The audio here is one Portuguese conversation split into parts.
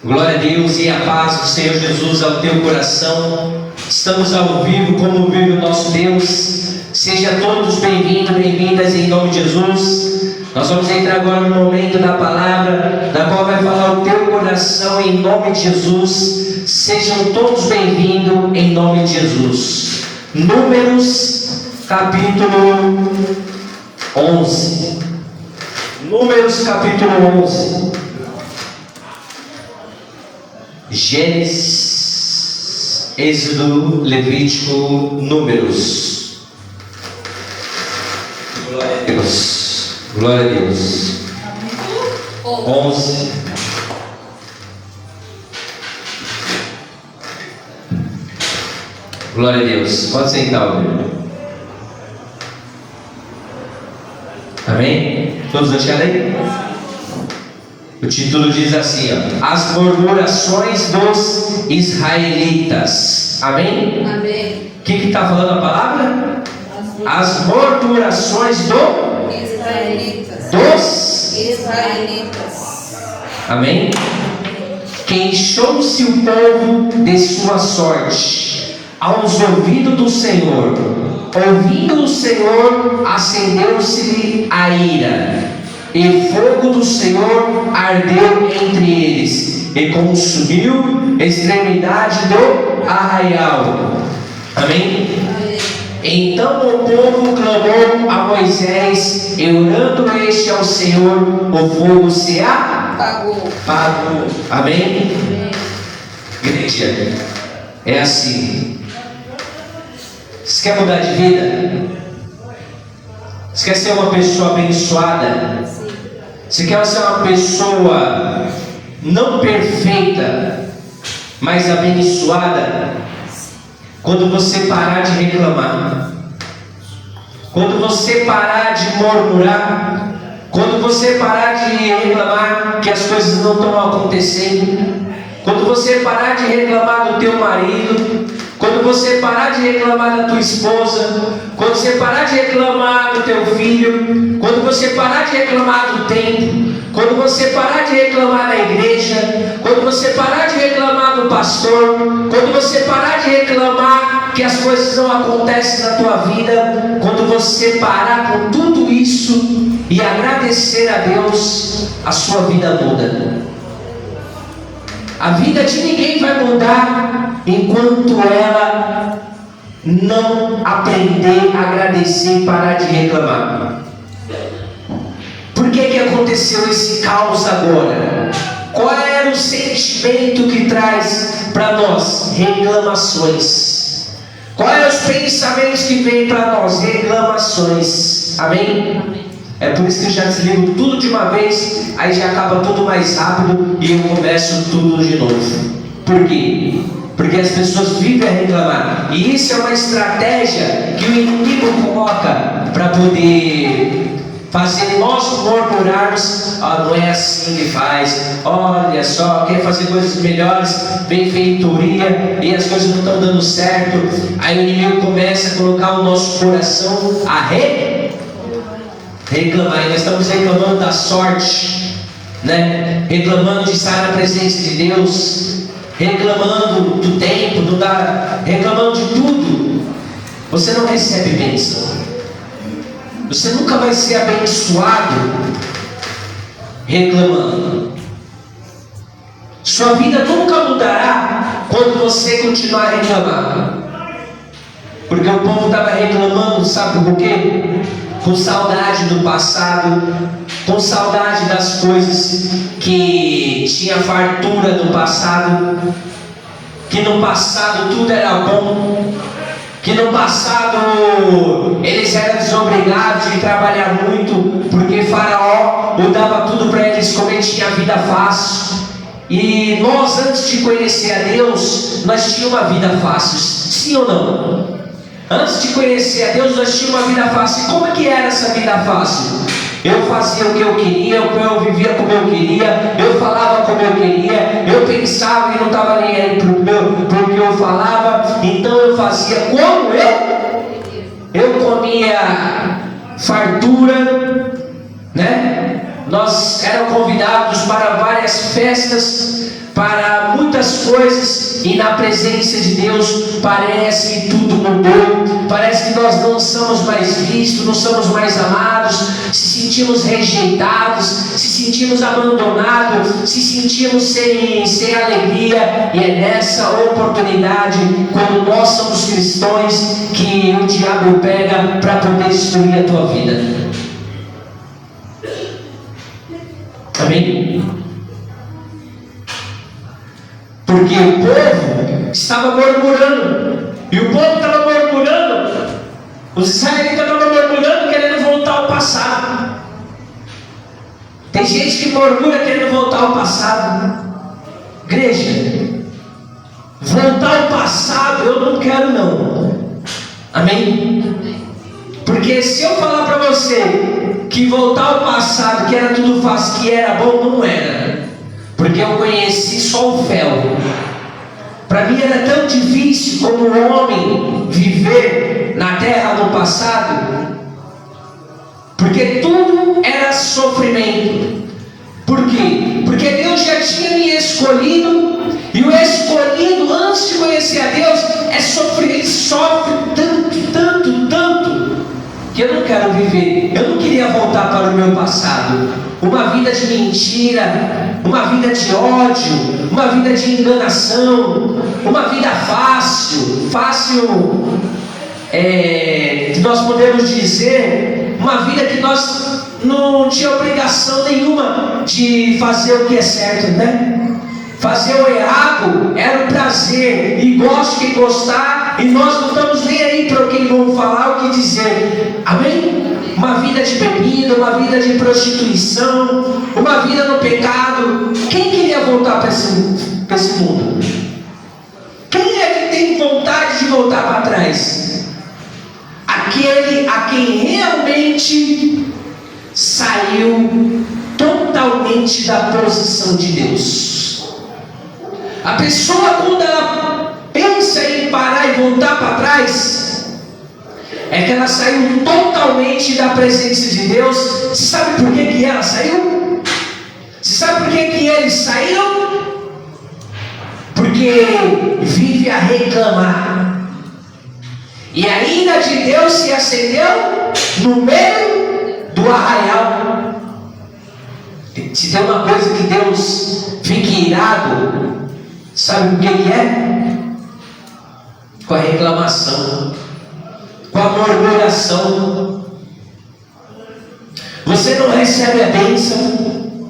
Glória a Deus e a paz do Senhor Jesus ao teu coração. Estamos ao vivo, como vive o nosso Deus. Sejam todos bem-vindos, bem-vindas em nome de Jesus. Nós vamos entrar agora no momento da palavra, da qual vai falar o teu coração em nome de Jesus. Sejam todos bem-vindos em nome de Jesus. Números capítulo 11. Números capítulo 11. Gênesis, Êxodo, Levítico, Números. Glória a Deus. Glória a Deus. 11. Glória a Deus. Pode sentar, meu. Amém? Todos acharam aí? O título diz assim, ó, as murmurações dos israelitas. Amém? Amém. O que está falando a palavra? As murmurações dos israelitas. Amém? Queixou-se o povo de sua sorte aos ouvidos do Senhor. Ouvindo o Senhor, acendeu-se-lhe a ira, e fogo do Senhor ardeu entre eles, e consumiu a extremidade do arraial. Amém? Amém. Então o povo clamou a Moisés, e orando este ao Senhor, o fogo se apagou. Amém? Amém. Igreja, é assim. Você quer mudar de vida? Você quer ser uma pessoa abençoada? Sim. Você quer ser uma pessoa não perfeita, mas abençoada? Quando você parar de reclamar, quando você parar de murmurar, quando você parar de reclamar que as coisas não estão acontecendo, quando você parar de reclamar do teu marido, quando você parar de reclamar da tua esposa, quando você parar de reclamar do teu filho, quando você parar de reclamar do tempo, quando você parar de reclamar da igreja, quando você parar de reclamar do pastor, quando você parar de reclamar que as coisas não acontecem na tua vida, quando você parar com tudo isso e agradecer a Deus, a sua vida muda. A vida de ninguém vai mudar enquanto ela não aprender a agradecer e parar de reclamar. Por que aconteceu esse caos agora? Qual era o sentimento que traz para nós? Reclamações. Quais são os pensamentos que vêm para nós? Reclamações. Amém? É por isso que eu já desligo tudo de uma vez, aí já acaba tudo mais rápido e eu começo tudo de novo. Por quê? Porque as pessoas vivem a reclamar. E isso é uma estratégia que o inimigo coloca para poder fazer nós murmurarmos. Não é assim que faz. Olha só, quer fazer coisas melhores, benfeitoria, e as coisas não estão dando certo. Aí o inimigo começa a colocar o nosso coração a reclamar, e nós estamos reclamando da sorte, né? Reclamando de estar na presença de Deus, reclamando do tempo, reclamando de tudo. Você não recebe bênção, você nunca vai ser abençoado reclamando. Sua vida nunca mudará quando você continuar reclamando, porque o povo estava reclamando, sabe por quê? Com saudade do passado, com saudade das coisas que tinha fartura no passado, que no passado tudo era bom, que no passado eles eram desobrigados de trabalhar muito, porque Faraó dava tudo para eles comer, tinha vida fácil. E nós, antes de conhecer a Deus, nós tínhamos uma vida fácil, sim ou não? Antes de conhecer a Deus, nós tínhamos uma vida fácil. E como é que era essa vida fácil? Eu fazia o que eu queria, eu vivia como eu queria, eu falava como eu queria, eu pensava e não estava nem aí porque eu falava, então eu fazia como eu comia fartura, né? Nós éramos convidados para várias festas, para muitas coisas, e na presença de Deus parece que tudo mudou, parece que nós não somos mais vistos, não somos mais amados, se sentimos rejeitados, se sentimos abandonados, se sentimos sem alegria. E é nessa oportunidade, quando nós somos cristãos, que o diabo pega para poder destruir a tua vida. Amém? Porque o povo estava murmurando, e o povo estava murmurando, os israelitas estavam murmurando, querendo voltar ao passado. Tem gente que murmura querendo voltar ao passado. Igreja, voltar ao passado eu não quero não. Amém? Porque se eu falar para você que voltar ao passado, que era tudo fácil, que era bom, não era. Porque eu conheci só o fel. Para mim era tão difícil como um homem viver na terra no passado, porque tudo era sofrimento. Por quê? Porque Deus já tinha me escolhido, e o escolhido antes de conhecer a Deus é sofrer. Ele sofre tanto, que eu não quero viver. Eu não queria voltar para o meu passado, uma vida de mentira, uma vida de ódio, uma vida de enganação, uma vida fácil, que nós podemos dizer, uma vida que nós não tinha obrigação nenhuma de fazer o que é certo, né? Fazer o errado era um prazer, e goste quem gostar, e nós não estamos nem aí para o que vão falar, o que dizer. Amém? Uma vida de bebida, uma vida de prostituição, uma vida no pecado. Quem queria voltar para esse mundo? Quem é que tem vontade de voltar para trás? Aquele a quem realmente saiu totalmente da posição de Deus. A pessoa, quando ela pensa em parar e voltar para trás, é que ela saiu totalmente da presença de Deus. Você sabe por que ela saiu? Você sabe por que eles saíram? Porque vive a reclamar, e a ira de Deus se acendeu no meio do arraial. Se tem uma coisa que Deus fica irado, sabe o que é? Com a reclamação, com a murmuração. Você não recebe a bênção,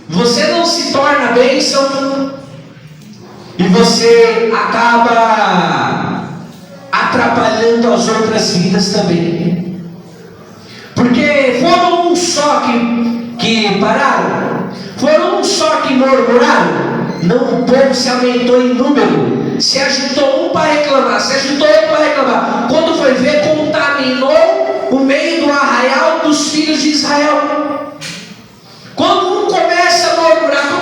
você não se torna a bênção, e você acaba atrapalhando as outras vidas também. Porque foram um só que pararam, foram um só que murmuraram. Não, o povo se aumentou em número, se agitou um para reclamar, se agitou outro para reclamar. Quando foi ver, contaminou o meio do arraial dos filhos de Israel. Quando um começa a murmurar,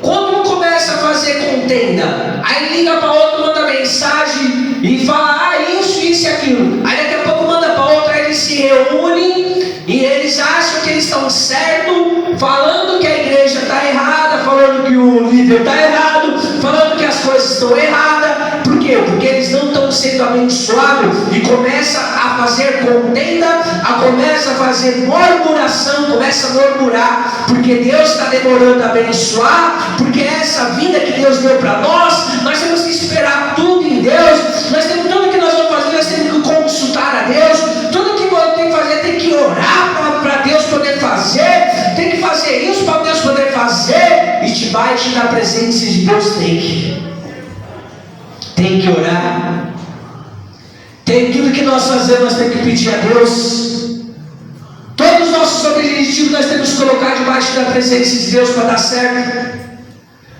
quando um começa a fazer contenda, aí liga para outro, manda mensagem e fala, isso e aquilo. Aí daqui a pouco manda para outro, aí eles se reúnem e eles acham que eles estão certos, falando que a igreja está errada, falando que o líder está errado, falando que as coisas estão erradas. Por quê? Porque eles não estão sendo abençoados, e começa a fazer contenda, começa a fazer murmuração, começa a murmurar, porque Deus está demorando a abençoar, porque essa vida que Deus deu para nós temos que esperar tudo em Deus. Tudo que nós vamos fazer, nós temos que consultar a Deus. Tudo que tem que fazer, tem que orar para Deus poder fazer, tem que fazer isso para Deus poder fazer, e debaixo da presença de Deus tem que orar. Tem tudo que nós fazemos, nós temos que pedir a Deus. Todos os nossos objetivos nós temos que colocar debaixo da presença de Deus para dar certo.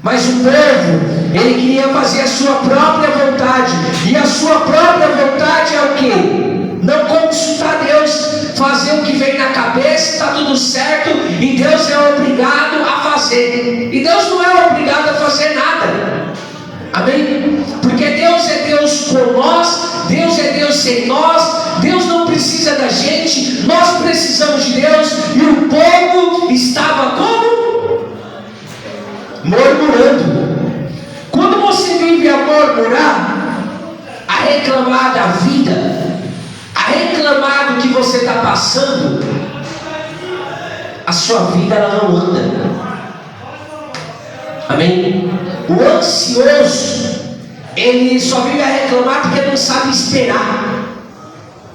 Mas o povo, ele queria fazer a sua própria vontade, e a sua própria vontade é o quê? Não consultar Deus, fazer o que vem na cabeça, está tudo certo, e Deus é obrigado a fazer. E Deus não é obrigado a fazer nada. Amém? Porque Deus é Deus por nós, Deus é Deus sem nós, Deus não precisa da gente, nós precisamos de Deus. E o povo estava como? murmurando. Quando você vive a murmurar, a reclamar da vida, a reclamar do que você está passando, a sua vida ela não anda. Amém? O ansioso, ele só vive a reclamar porque não sabe esperar.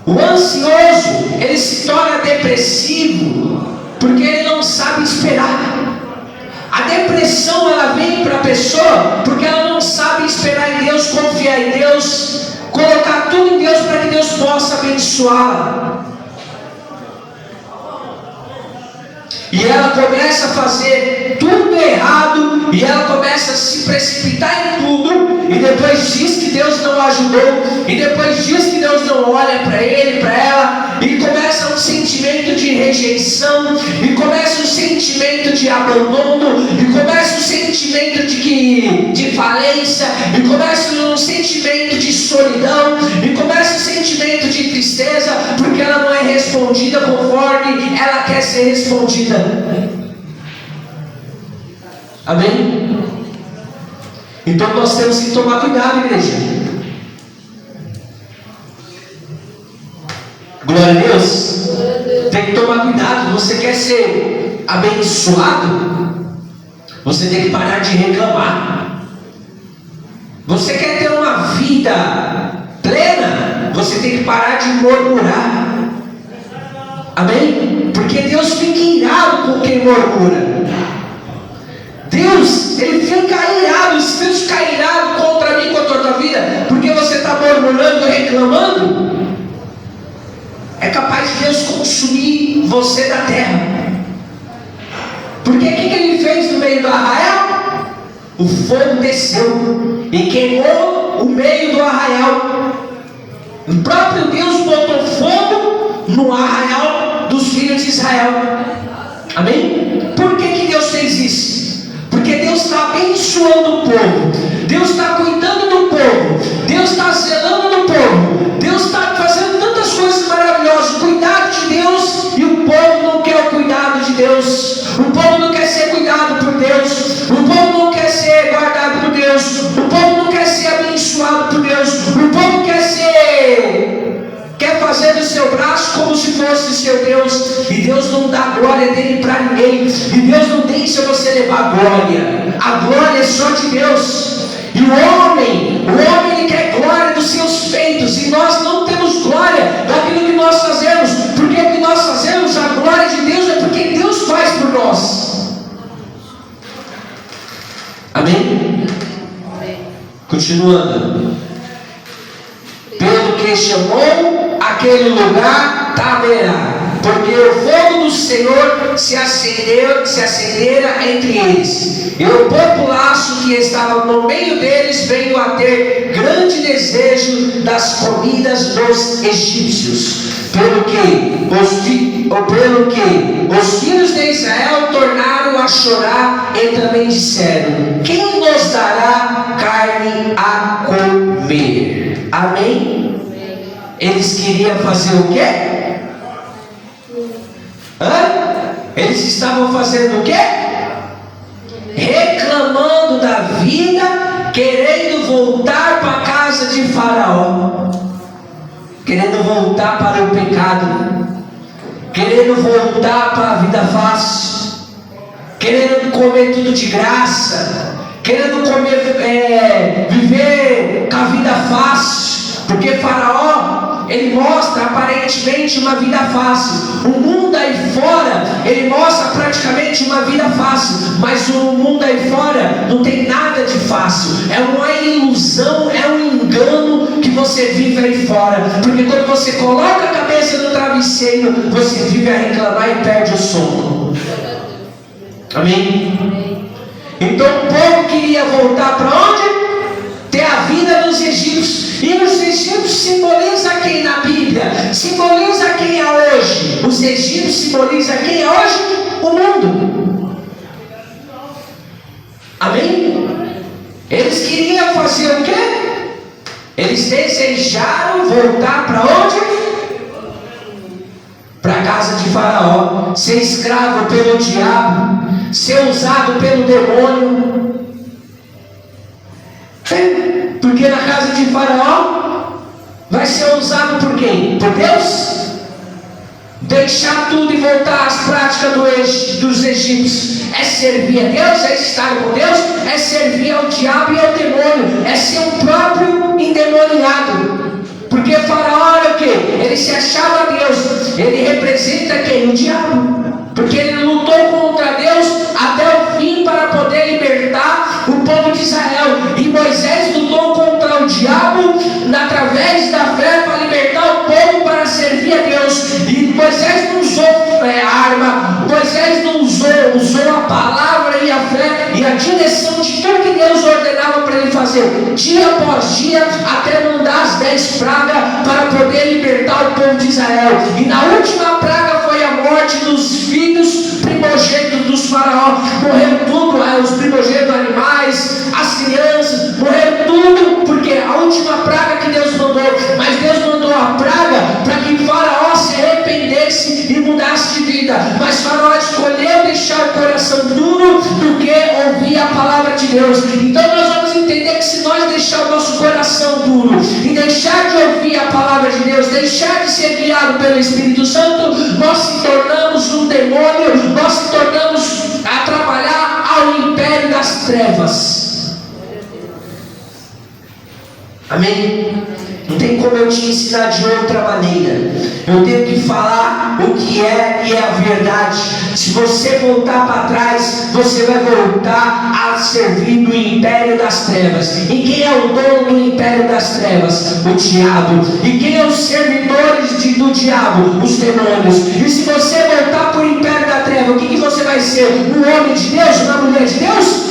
O ansioso, ele se torna depressivo porque ele não sabe esperar. A depressão ela vem para a pessoa porque ela não sabe esperar em Deus, confiar em Deus, colocar tudo em Deus para que Deus possa abençoá-la. E ela começa a fazer tudo errado, e ela começa a se precipitar em tudo, e depois diz que Deus não ajudou, e depois diz que Deus não olha para ele, para ela, e começa um sentimento de rejeição, e começa um sentimento de abandono, e começa um sentimento de falência, e começa um sentimento de solidão, e começa um sentimento de tristeza, porque ela não é respondida conforme ela quer ser respondida. Amém? Então nós temos que tomar cuidado, igreja. Glória a Deus. Tem que tomar cuidado. Você quer ser abençoado? Você tem que parar de reclamar. Você quer ter uma vida plena? Você tem que parar de murmurar. Amém? Porque Deus fica irado com quem murmura. Deus, Ele fica irado. Se Deus ficar irado contra mim, contra a tua vida, porque você está murmurando e reclamando, é capaz de Deus consumir você da terra. Porque o que Ele fez no meio do arraial? O fogo desceu e queimou o meio do arraial. O próprio Deus botou fogo no arraial dos filhos de Israel. Amém? Por que Deus fez isso? Porque Deus está abençoando o povo, Deus está cuidando do povo, Deus está zelando do povo, Deus está fazendo tantas coisas maravilhosas. O cuidado de Deus, e o povo não quer o cuidado de Deus. O povo não quer ser cuidado por Deus, o povo não quer ser guardado por Deus, o povo não quer ser abençoado por Deus, o povo quer fazer do seu braço como se fosse seu Deus, e Deus não dá a glória dele para ninguém, e Deus não deixa você levar a glória é só de Deus. E o homem ele quer glória dos seus feitos, e nós não temos glória daquilo que nós fazemos, porque o que nós fazemos, a glória de Deus é porque Deus faz por nós. Amém? Continuando. Pelo que chamou aquele lugar Taberá, porque o fogo do Senhor se acendera entre eles, e o populaço que estava no meio deles veio a ter grande desejo das comidas dos egípcios, pelo que os filhos de Israel tornaram a chorar e também disseram: quem nos dará carne a comer? Amém? Eles queriam fazer o quê? Eles estavam fazendo o quê? Reclamando da vida, querendo voltar para a casa de Faraó, querendo voltar para o pecado, querendo voltar para a vida fácil, querendo comer tudo de graça, querendo viver com a vida fácil. Porque Faraó, ele mostra aparentemente uma vida fácil. O mundo aí fora, ele mostra praticamente uma vida fácil. Mas o mundo aí fora não tem nada de fácil. É uma ilusão, é um engano que você vive aí fora. Porque quando você coloca a cabeça no travesseiro, você vive a reclamar e perde o sono. Amém? Então o povo queria voltar para onde? Ter a vida dos egípcios. E os egípcios simbolizam quem na Bíblia? Simboliza quem é hoje? Os egípcios simbolizam quem é hoje? O mundo. Amém? Eles queriam fazer o quê? Eles desejaram voltar para onde? Para a casa de Faraó. Ser escravo pelo diabo, ser usado pelo demônio. Porque na casa de Faraó vai ser usado por quem? Por Deus? Deixar tudo e voltar às práticas dos egípcios é servir a Deus, é estar com Deus, é servir ao diabo e ao demônio, é ser o próprio endemoniado. Porque Faraó era o quê? Ele se achava Deus. Ele representa quem? O diabo. Porque ele lutou contra Deus até o fim para poder libertar o povo de Israel. E Moisés lutou contra o diabo através da fé para libertar o povo para servir a Deus. E Moisés não usou arma, Moisés não usou a palavra e a fé e a direção de tudo que Deus ordenava para ele fazer, dia após dia, até mandar as 10 pragas para poder libertar o povo de Israel. E na última praga foi a morte dos filhos primogênitos dos faraó. Morreu tudo, os primogênitos animais, as crianças, morreu tudo, porque a última praga que Deus mandou. Mas Deus mandou a praga para que Faraó se arrependesse e mudasse de vida. Mas Faraó escolheu deixar o coração duro do que ouvir a palavra de Deus. Então nós vamos entender que se nós deixar o nosso coração duro e deixar de ouvir a palavra de Deus, deixar de ser guiado pelo Espírito Santo, nós se tornamos um demônio, nós se tornamos a trabalhar ao império das trevas. Amém? Não tem como eu te ensinar de outra maneira. Eu tenho que falar o que é e é a verdade. Se você voltar para trás, você vai voltar a servir no império das trevas. E quem é o dono do império das trevas? O diabo. E quem é os servidores do diabo? Os demônios. E se você voltar para o império da treva, o que você vai ser? Um homem de Deus? Uma mulher de Deus?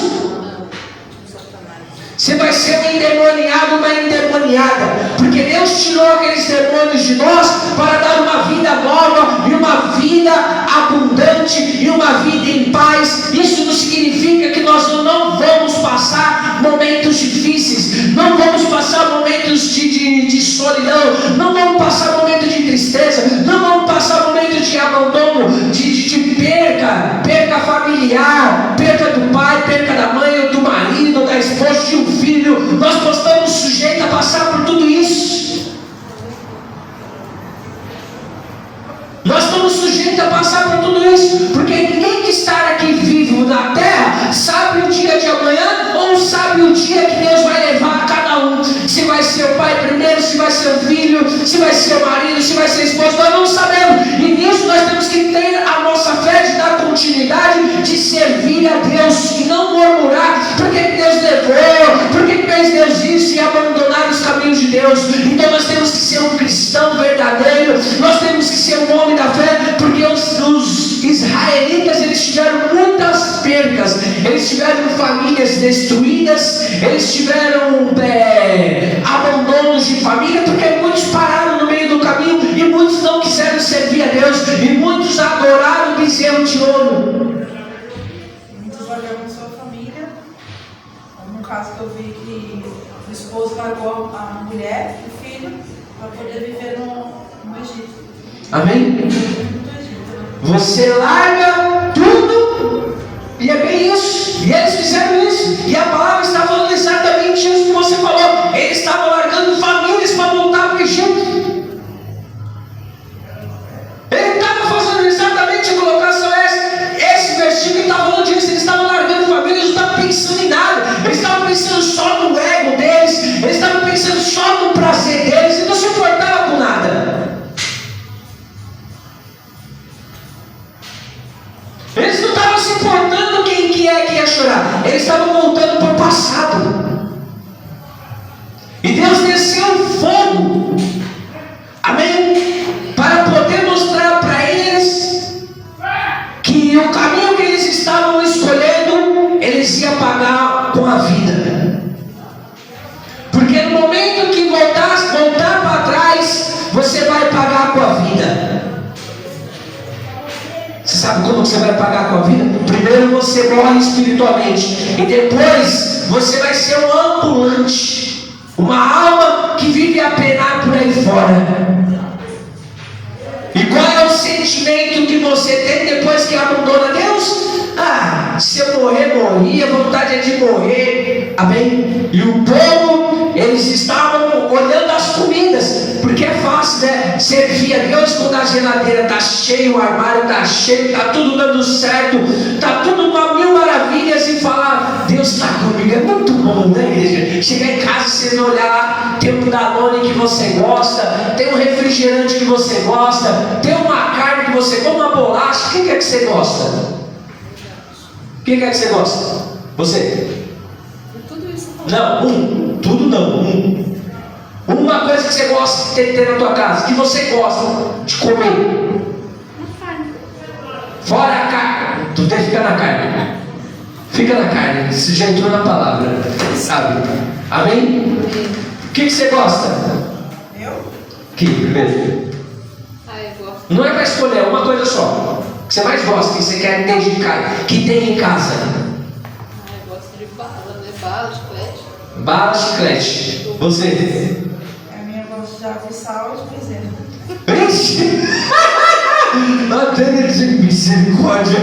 Você vai ser um endemoniado, uma endemoniada, porque Deus tirou aqueles demônios de nós para dar uma vida nova, e uma vida abundante, e uma vida em paz. Isso não significa que nós não vamos passar momentos difíceis, não vamos passar momentos de solidão, não vamos passar momentos de tristeza, não vamos passar momentos de abandono, de perca familiar, perca do pai, perca da mãe, do marido, da esposa, de um filho. Nós estamos sujeitos a passar por tudo isso. Nós estamos sujeitos a passar por tudo isso, porque ninguém que está aqui vivo na terra sabe o dia de amanhã, ou sabe o dia que Deus vai levar a cada um. Se vai ser o pai primeiro, se vai ser o filho, se vai ser o marido, se vai ser a esposa, nós não sabemos. E nisso nós temos que ter a nossa fé de dar continuidade, de servir a Deus e não murmurar. Por que Deus levou? Por que fez Deus isso? E abandonar os caminhos de Deus. Então nós temos que ser um cristão verdadeiro, nós temos que ser um homem da fé, porque os israelitas, eles tiveram muitas percas, eles tiveram famílias destruídas, eles tiveram abandonos de família, porque muitos pararam no meio do caminho, e muitos não quiseram servir a Deus, e muitos adoraram o bezerro de ouro. Muitos largaram sua família. Um caso que eu vi que o esposo largou a mulher e o filho para poder viver no Egito. Amém? Você larga tudo, e é bem isso. E eles fizeram isso. E a palavra está falando exatamente isso que você falou. Eles estavam largando famílias para voltar para o Egito. Ele estava fazendo exatamente a colocação esse versículo está falando disso. Eles estavam largando famílias, não estavam pensando em nada. Eles estavam pensando só no ego deles, eles estavam pensando só no prazer deles, e não se importavam com nada. Eles não estavam se importando quem que é que ia chorar. Eles estavam voltando para o passado. E Deus desceu fogo. Amém? Para poder mostrar para eles que o caminho que eles estavam escolhendo, eles iam pagar com a vida. Porque no momento que voltar para trás, você vai pagar com a vida. Você sabe como você vai pagar com a vida? Primeiro você morre espiritualmente, e depois você vai ser um ambulante, uma alma que vive a penar por aí fora. E qual é o sentimento que você tem depois que abandona Deus? Se eu morrer, morri, a vontade é de morrer. Amém? E o povo, servir a Deus quando a geladeira está cheia, o armário está cheio, está tudo dando certo, está tudo uma mil maravilhas e falar, Deus está comigo, é muito bom, né, igreja? Chegar em casa, você olhar lá, tem um Danone que você gosta, tem um refrigerante que você gosta, tem uma carne que você come, uma bolacha, o que é que você gosta? O que é que você gosta? Você? Tudo isso Não, tudo não, Uma coisa que você gosta de ter na tua casa, que você gosta de comer. Fora a carne, tu deve ficar na carne. Fica na carne, você já entrou na palavra, sabe? Amém? O que você gosta? Eu? Que primeiro? eu gosto. Não é para escolher, é uma coisa só. Que você mais gosta, que você quer ter de casa, que tem em casa. Eu gosto de bala, né? Bala, chiclete. Bala, chiclete. Você? A minha gosta de água e sal e de bezerra. Ixi! Até de misericórdia.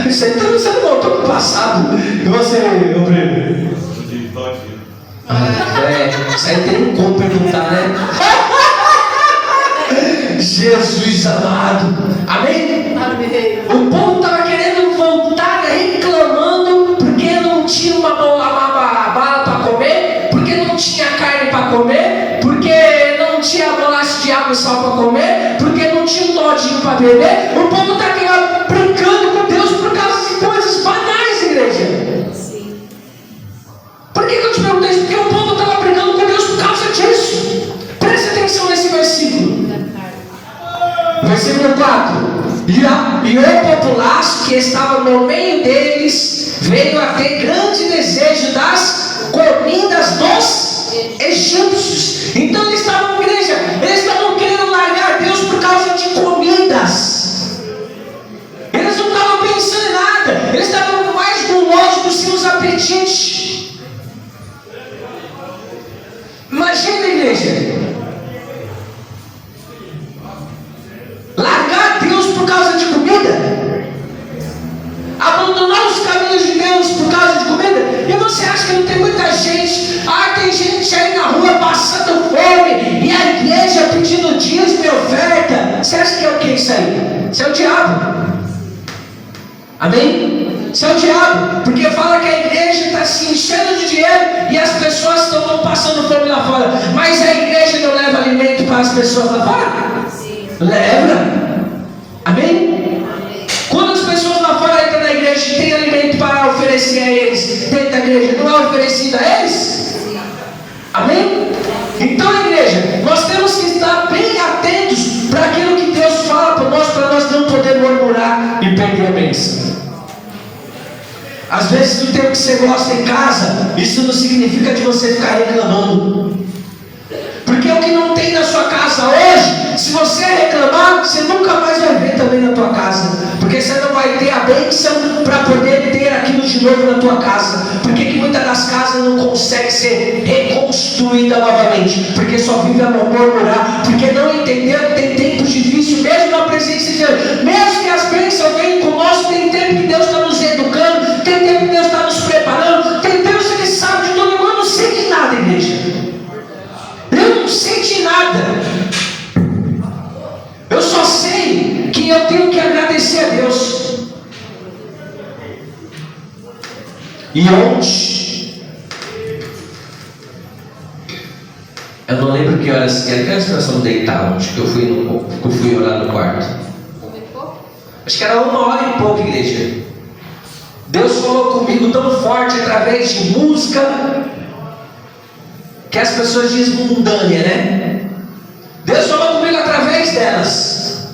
Isso aí você não voltou pro passado. E você, meu primo? De Toque. Isso aí tem como perguntar, né? Jesus amado. Amém? Amém. O povo estava querendo voltar, reclamando, porque não tinha uma bala para comer, porque não tinha carne para comer, porque não tinha bolacha de água e sal para comer, porque não tinha um todinho para beber. O povo está brincando com Deus por causa de coisas banais, igreja. Sim. Por que eu te pergunto isso? Porque o povo estava brincando com Deus por causa disso. Preste atenção nesse versículo. Versículo 4. E o populaço que estava no meio deles veio a ter grande desejo das comidas dos egípcios. Então eles estavam, igreja, eles estavam querendo largar Deus por causa de comidas. Eles não estavam pensando em nada, eles estavam mais gulosos dos seus apetites. Imagina, igreja, largar Deus por causa de comida, abandonar os caminhos de Deus por causa de comida. E você acha que não tem muita gente? Tem gente aí na rua passando fome e a igreja pedindo dízimo e oferta. Você acha que é o que isso aí? Isso é o diabo. Amém? Isso é o diabo, porque fala que a igreja está se enchendo de dinheiro e as pessoas estão passando fome lá fora. Mas a igreja não leva alimento para as pessoas lá fora? Sim. Leva. Amém? Quando as pessoas lá fora entram na igreja e tem alimento para oferecer a eles dentro da igreja, não é oferecido a eles? Sim. Amém? Então, igreja, nós temos que estar bem atentos para aquilo que Deus fala para nós não poder murmurar e perder a bênção. Às vezes o tempo que você gosta em casa, isso não significa de você ficar reclamando. Porque o que não tem na sua casa hoje, se você reclamar, você nunca mais vai ver também na tua casa. Porque você não vai ter a bênção para poder ter aquilo de novo na tua casa. Por que muitas das casas não conseguem ser reconstruídas novamente? Porque só vive a murmurar. Porque não entenderam que tem tempos difíceis, mesmo na presença de Deus. Mesmo que as bênçãos venham conosco, tem tempo que Deus está nos educando, tem tempo que Deus está nos preparando, tem tempo que Ele sabe de tudo. Eu não sei de nada, igreja. Eu não sei de nada. Eu só sei que eu tenho que agradecer a Deus. E ontem, eu não lembro que horas que nós fomos deitar ontem, que eu fui orar no quarto. Acho que era 1h e pouco, igreja. Deus falou comigo tão forte através de música, que as pessoas dizem mundânea, né? Deus falou comigo através delas.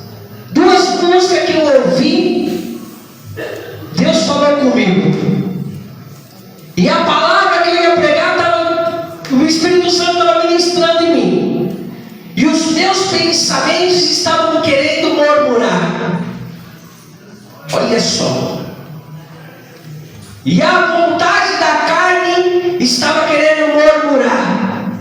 2 músicas que eu ouvi, Deus falou comigo. E a palavra que eu ia pregar, o Espírito Santo estava ministrando em mim. E os meus pensamentos estavam querendo murmurar. Olha só. E a vontade da carne estava querendo murmurar,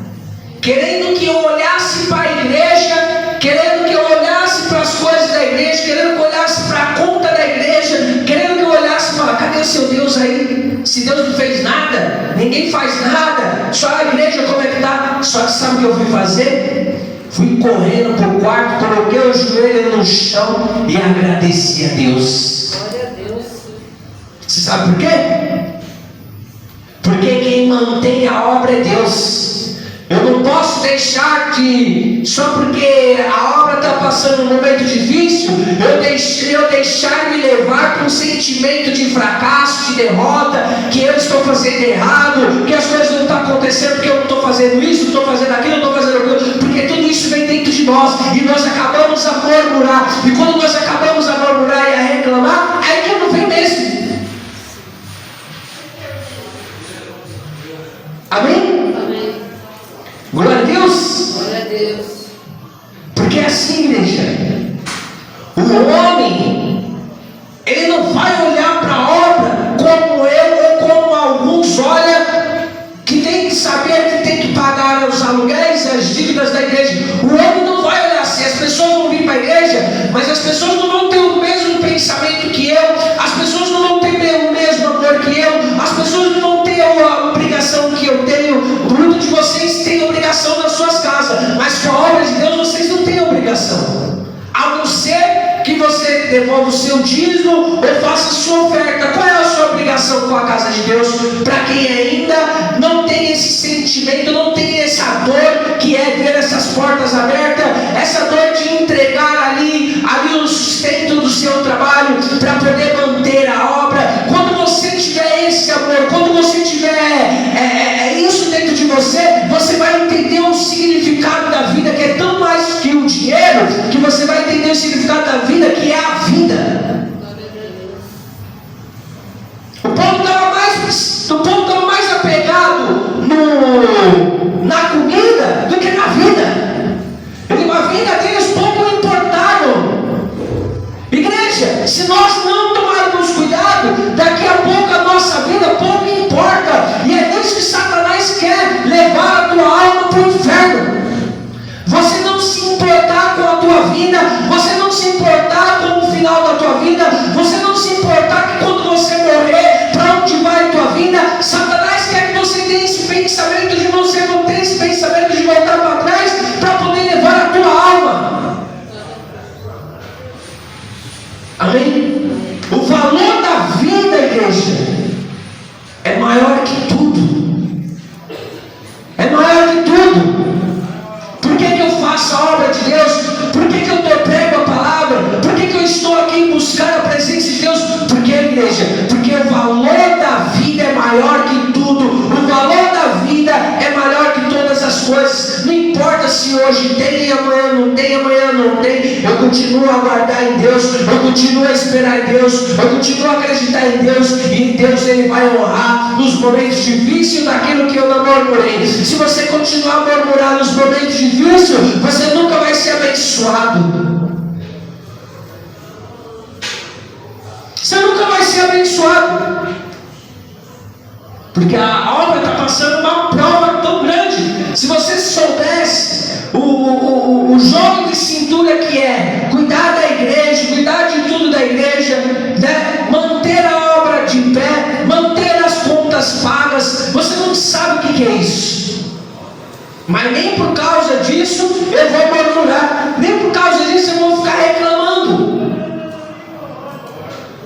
querendo que eu olhasse para a igreja, querendo que eu olhasse para as coisas da igreja, querendo que eu olhasse para a conta da igreja, querendo que eu olhasse e falasse: cadê o seu Deus aí? Se Deus não fez nada, ninguém faz nada, só a igreja como é que está? Só que sabe o que eu fui fazer? Fui correndo para o quarto, coloquei o joelho no chão e agradeci a Deus. Glória a Deus. Você sabe por quê? Porque quem mantém a obra é Deus. Eu não posso deixar que, só porque a obra está passando um momento difícil, eu deixar me levar para um sentimento de fracasso, de derrota, que eu estou fazendo errado, que as coisas não estão acontecendo porque eu não estou fazendo isso, não estou fazendo aquilo, não estou fazendo aquilo, porque tudo isso vem dentro de nós, e nós acabamos a murmurar, e quando nós acabamos a murmurar e a reclamar, aí que não vem mesmo. Amém? Amém. Glória a Deus. Glória a Deus. Porque é assim, igreja, o homem, ele não vai olhar para a obra como eu ou como alguns olham, que tem que saber que tem que pagar os aluguéis e as dívidas da igreja. O homem não vai olhar assim. As pessoas vão vir para a igreja, mas as pessoas não vão ter o mesmo pensamento que eu, as pessoas não vão ter o mesmo amor que eu, as pessoas não vão ter a obrigação que eu tenho. Muitos de vocês têm obrigação nas suas casas, mas com a obra de Deus vocês não têm obrigação, a não ser que você devolva o seu dízimo ou faça a sua oferta. Qual é a sua obrigação com a casa de Deus? Para quem ainda não tem esse sentimento, não tem essa dor que é ver essas portas abertas, essa dor de entregar ali o sustento do seu trabalho para poder manter a obra. Quando você tiver esse amor, quando você tiver isso dentro de você, você vai entender o significado da vida, que é tão mais que o dinheiro, que você vai entender o significado da vida, que é a vida. O povo estava mais apegado na comida do que na vida. A vida deles pouco importavam. Igreja, se nós não tomarmos cuidado, daqui a pouco a nossa vida pouco importa. E é isso que Satanás quer, levar a tua alma para o inferno. Você não se importar com a tua vida, você não se importar com o final da tua vida, você não se importar que quando você morrer, para onde vai a tua vida. Satanás quer que você tenha esse pensamento de você não ter esse pensamento de voltar para trás, para poder levar a tua alma. Amém? O valor da vida, igreja, é maior que tudo. É maior que tudo. Por que eu faço a obra de Deus? Por que eu prego a palavra? Por que eu estou aqui em buscar a presença de Deus? Porque, igreja, porque o valor da vida é maior que tudo. O valor da vida é maior que todas as coisas. Não importa se hoje tem, amanhã não tem, eu continuo a aguardar em Deus, eu continuo a esperar em Deus, eu continuo a acreditar em Deus, e em Deus Ele vai honrar nos momentos difíceis daquilo que eu não murmurei. Se você continuar a murmurar nos momentos difíceis, você nunca vai ser abençoado. Você nunca vai ser abençoado, porque a obra está passando uma prova tão grande. Se você soubesse o jogo de cintura que é cuidar da igreja, cuidar de tudo da igreja, né? Manter a obra de pé, manter as contas pagas, você não sabe o que é isso. Mas nem por causa disso eu vou murmurar, nem por causa disso eu vou ficar reclamando.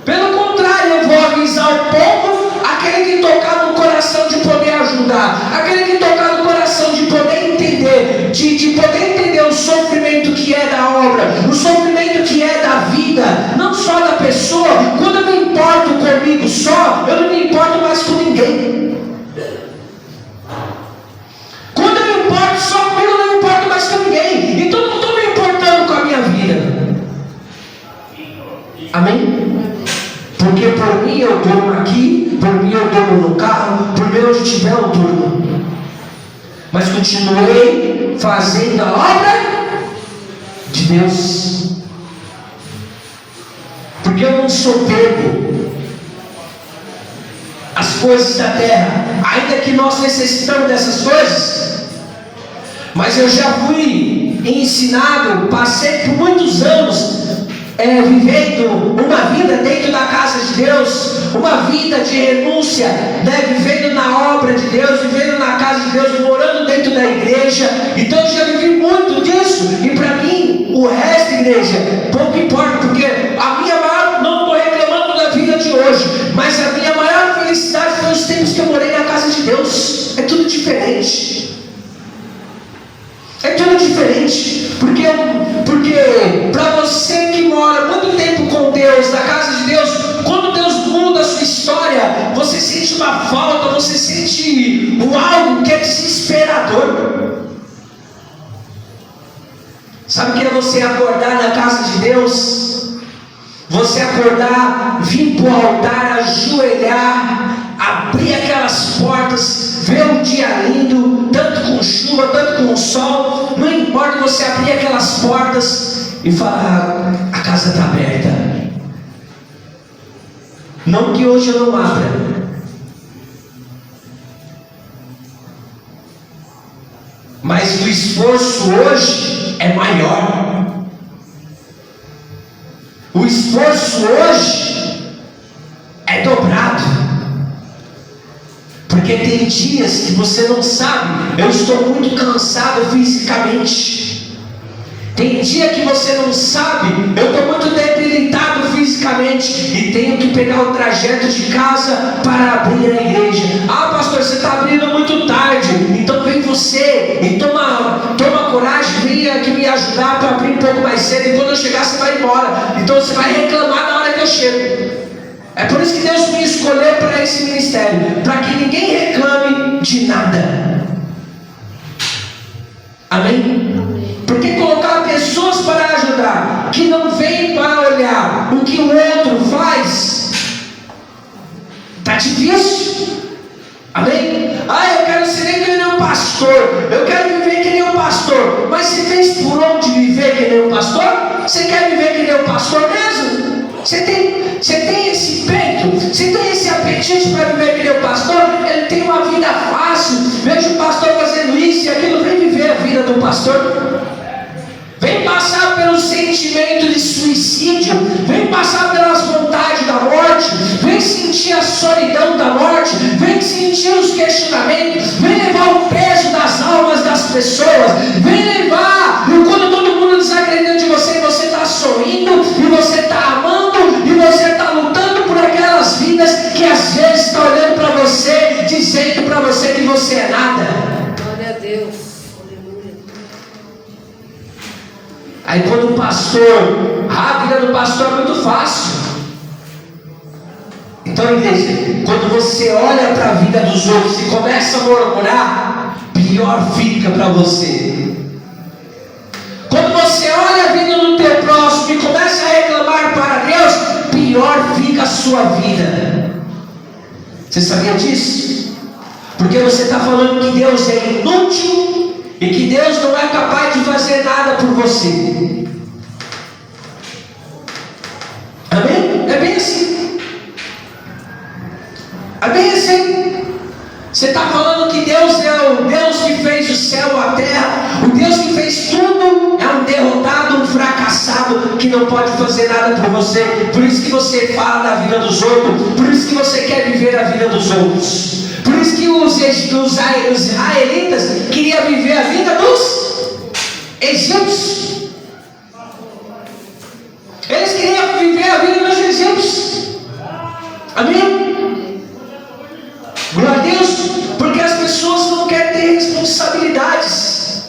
Pelo contrário, eu vou avisar o povo, aquele que tocar no coração de poder ajudar, aquele que tocar no coração de poder entender, de poder entender o sofrimento que é da obra, o sofrimento que é da vida, não só da pessoa. Quando eu me importo comigo só, eu não me importo mais com ninguém. Quando eu me importo só comigo, eu não me importo mais com ninguém. Então eu não estou me importando com a minha vida. Amém? Porque por mim eu durmo aqui, por mim eu durmo no carro, por mim onde estiver eu durmo. Mas continuei fazendo a obra de Deus. Porque eu não sou pego às coisas da terra, ainda que nós necessitamos dessas coisas. Mas eu já fui ensinado, passei por muitos anos vivendo uma vida dentro da casa de Deus, uma vida de renúncia, né? Vivendo na obra de Deus, vivendo na casa de Deus, morando dentro da igreja. Então eu já vivi muito disso, igreja, pouco importa, porque a minha maior, não estou reclamando da vida de hoje, mas a minha maior felicidade foi os tempos que eu morei na casa de Deus. É tudo diferente. É tudo diferente, porque para você que mora muito tempo com Deus, na casa de Deus, quando Deus muda a sua história, você sente uma falta, você sente algo que é desesperador. Sabe o que é você acordar na casa de Deus? Você acordar, vir para o altar, ajoelhar, abrir aquelas portas, ver um dia lindo, tanto com chuva, tanto com sol, não importa, você abrir aquelas portas e falar: a casa está aberta. Não que hoje eu não abra, mas o esforço hoje é maior. O esforço hoje é dobrado. Porque tem dias que você não sabe, eu estou muito cansado fisicamente. Tem dia que você não sabe, eu estou muito debilitado fisicamente e tenho que pegar o trajeto de casa para abrir a igreja. Ah, pastor, você está abrindo muito tarde, então vem você e toma coragem, vem aqui me ajudar para abrir um pouco mais cedo, e quando eu chegar você vai embora. Então você vai reclamar na hora que eu chego. É por isso que Deus me escolheu para esse ministério, para que ninguém reclame de nada. Amém? Porque colocar pessoas para ajudar, que não vêm para olhar o que o outro faz, está difícil. Amém? Ah, eu quero ser que nem um pastor, eu quero viver que nem um pastor. Mas você fez por onde viver que nem um pastor? Você quer viver que nem um pastor mesmo? Você tem esse peito, você tem esse apetite para viver que nem o pastor? Ele tem uma vida fácil. Veja o pastor fazendo isso e aquilo. Vem viver a vida do pastor. Vem passar pelo sentimento de suicídio. Vem passar pelas vontades da morte. Vem sentir a solidão da morte. Vem sentir os questionamentos. Vem levar o peso das almas das pessoas. Vem levar quando todo mundo desacredita de você, e você está sorrindo, e você está amando, e você está lutando por aquelas vidas que às vezes estão olhando para você, dizendo para você que você é nada. Glória a Deus. Aleluia. Aí quando o pastor, a vida do pastor é muito fácil. Então, igreja, quando você olha para a vida dos outros e começa a murmurar, pior fica para você. Quando você olha a vida do teu próximo e começa a reclamar para Deus, pior fica a sua vida. Você sabia disso? Porque você está falando que Deus é inútil e que Deus não é capaz de fazer nada por você. Amém? É bem assim. É bem assim. Você está falando que Deus é o Deus que fez o céu, a terra, o Deus que fez tudo, é um derrotado, um fracassado, que não pode fazer nada por você. Por isso que você fala da vida dos outros, por isso que você quer viver a vida dos outros. Por isso que os israelitas queriam viver a vida dos egípcios. Eles queriam viver a vida dos egípcios. Amém? Glória a Deus, porque as pessoas não querem ter responsabilidades.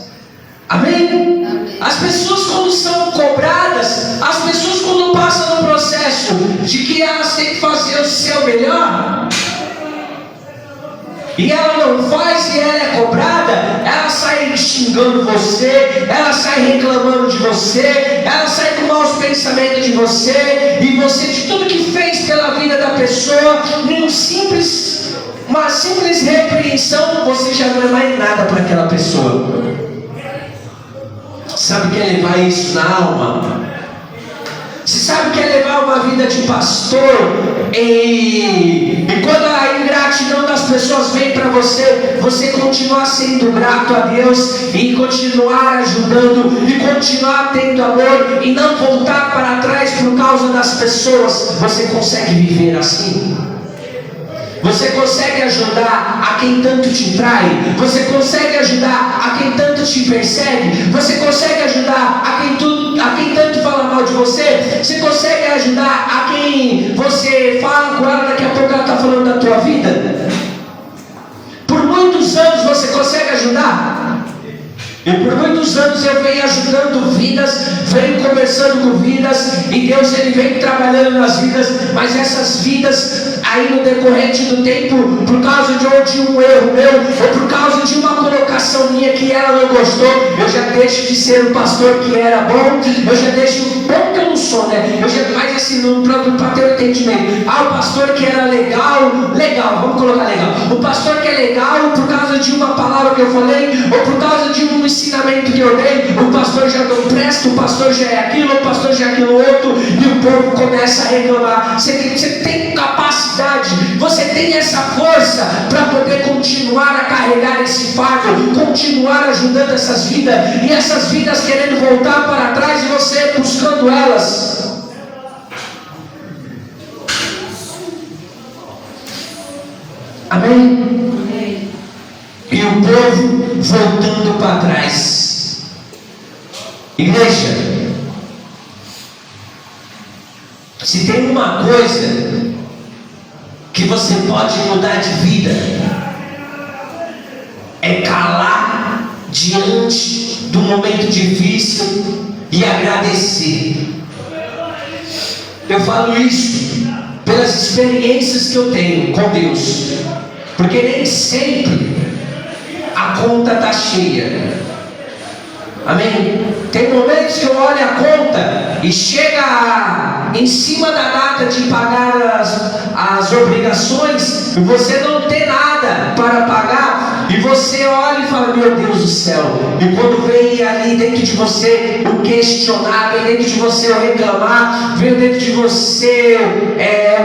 Amém? Amém? As pessoas quando são cobradas, as pessoas quando passam no processo de que elas têm que fazer o seu melhor, e ela não faz e ela é cobrada, ela sai xingando você, ela sai reclamando de você, ela sai com maus pensamentos de você, e você, de tudo que fez pela vida da pessoa, uma simples repreensão, você já não é mais nada para aquela pessoa. Sabe o que é levar isso na alma? Você sabe o que é levar uma vida de pastor? E quando a ingratidão das pessoas vem para você, você continuar sendo grato a Deus, e continuar ajudando, e continuar tendo amor, e não voltar para trás por causa das pessoas. Você consegue viver assim? Você consegue ajudar a quem tanto te trai? Você consegue ajudar a quem tanto te persegue? Você consegue ajudar a quem tanto fala mal mal de você? Você consegue ajudar a quem você fala com ela, daqui a pouco ela está falando da tua vida? Por muitos anos você consegue ajudar? E por muitos anos eu venho ajudando vidas, venho conversando com vidas, e Deus ele vem trabalhando nas vidas, mas essas vidas aí no decorrente do tempo, por causa de um erro meu, ou por causa de uma colocação minha que ela não gostou, eu já deixo de ser o pastor que era bom, eu já deixo, bom que eu não sou, né? Eu já, mas assim, para ter o entendimento, o pastor que era legal, vamos colocar legal, o pastor que é legal por causa de uma palavra que eu falei, ou por causa de um ensinamento que eu dei, o pastor já não presta, o pastor já é aquilo, o pastor já é aquilo outro, e o povo começa a reclamar. Você tem capacidade, você tem essa força para poder continuar a carregar esse fardo, continuar ajudando essas vidas, e essas vidas querendo voltar para trás e você buscando elas. Amém? E o povo voltando para trás. Igreja, se tem uma coisa que você pode mudar de vida, é calar diante do momento difícil e agradecer. Eu falo isso pelas experiências que eu tenho com Deus, porque nem sempre a conta está cheia. Amém? Tem momentos que eu olho a conta e chega em cima da data de pagar as obrigações, e você não tem nada para pagar, e você olha e fala, meu Deus do céu. E quando vem ali dentro de você o questionar, vem dentro de você o reclamar, vem dentro de você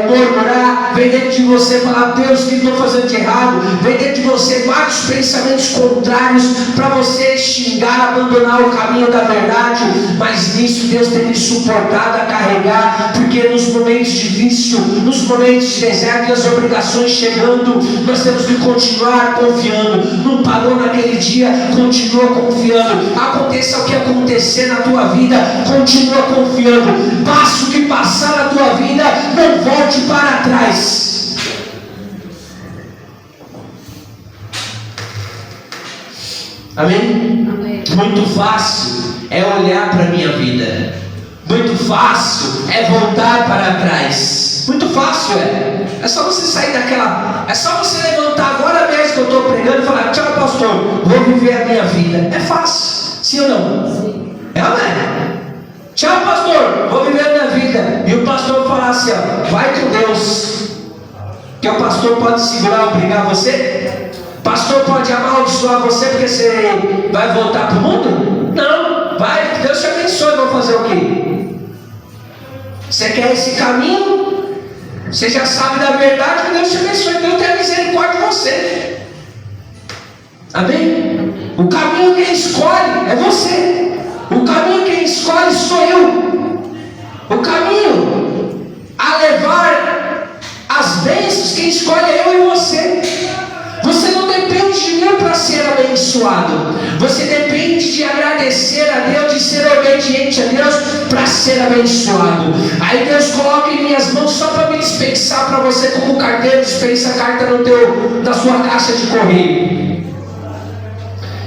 murmurar, vem dentro de você falar, Deus, o que estou fazendo de errado? Vem dentro de você vários pensamentos contrários para você xingar, abandonar o caminho da verdade. Mas nisso Deus tem me suportado a carregar, porque nos momentos difíceis, nos momentos de deserto, as obrigações chegando, nós temos que continuar confiando. Não parou naquele dia, continua confiando. Aconteça o que acontecer na tua vida, continua confiando. Passo que passar na tua vida, não volte para trás. Amém? Amém. Muito fácil é olhar para a minha vida, muito fácil é voltar para trás. Muito fácil é só você sair daquela, é só você levantar agora mesmo que eu estou pregando e falar, tchau pastor, vou viver a minha vida. É fácil, sim ou não? Sim. É ou não é? Tchau pastor, vou viver a minha vida. E o pastor falar assim, ó, vai com Deus. Que o pastor pode segurar, obrigar você? Pastor pode amaldiçoar você porque você vai voltar para o mundo? Não, vai, Deus te abençoe. Vou fazer o quê? Você quer esse caminho? Você já sabe da verdade, que Deus te abençoe. Deus tem misericórdia de você. Amém? O caminho quem escolhe é você. O caminho quem escolhe sou eu. O caminho a levar as bênçãos quem escolhe é eu e você. Você não depende de mim para ser abençoado. Você depende de agradecer a Deus, de ser obediente a Deus para ser abençoado. Aí Deus coloca em minhas mãos só para me dispensar para você, como o carteiro dispensa a carta na sua caixa de correio,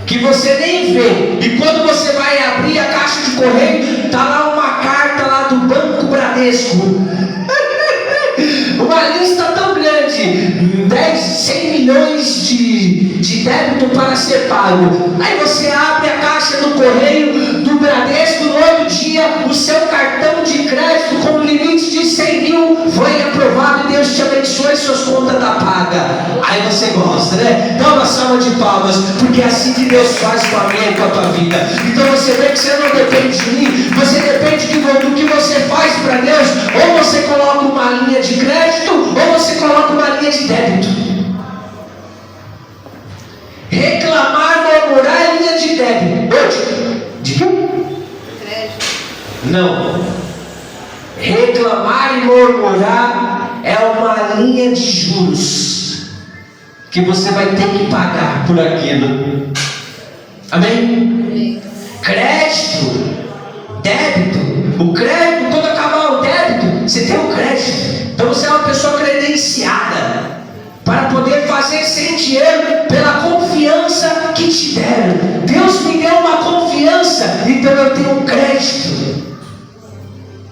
que você nem vê. E quando você vai abrir a caixa de correio, está lá uma carta lá do Banco Bradesco. Uma lista tão grande, 100 milhões de débito para ser pago. Aí você abre a caixa do correio do Bradesco, no outro dia o seu cartão de crédito com limite de 100 mil foi aprovado e Deus te abençoe e suas contas estão pagas. Aí você gosta, né? Dá uma salva de palmas, porque é assim que Deus faz com a minha e com a tua vida. Então você vê que você não depende de mim, você depende do que você faz para Deus. Ou você coloca uma linha de crédito, ou você coloca uma linha de débito. Reclamar, murmurar é linha de débito. Hoje, de quê? Crédito. Não. Reclamar e murmurar é uma linha de juros que você vai ter que pagar por aquilo. Amém? Amém. Crédito, débito O crédito, quando acabar o débito, você tem o crédito. Então você é uma pessoa credenciada para poder fazer sem dinheiro pela confiança que te deram. Deus me deu uma confiança, então eu tenho um crédito.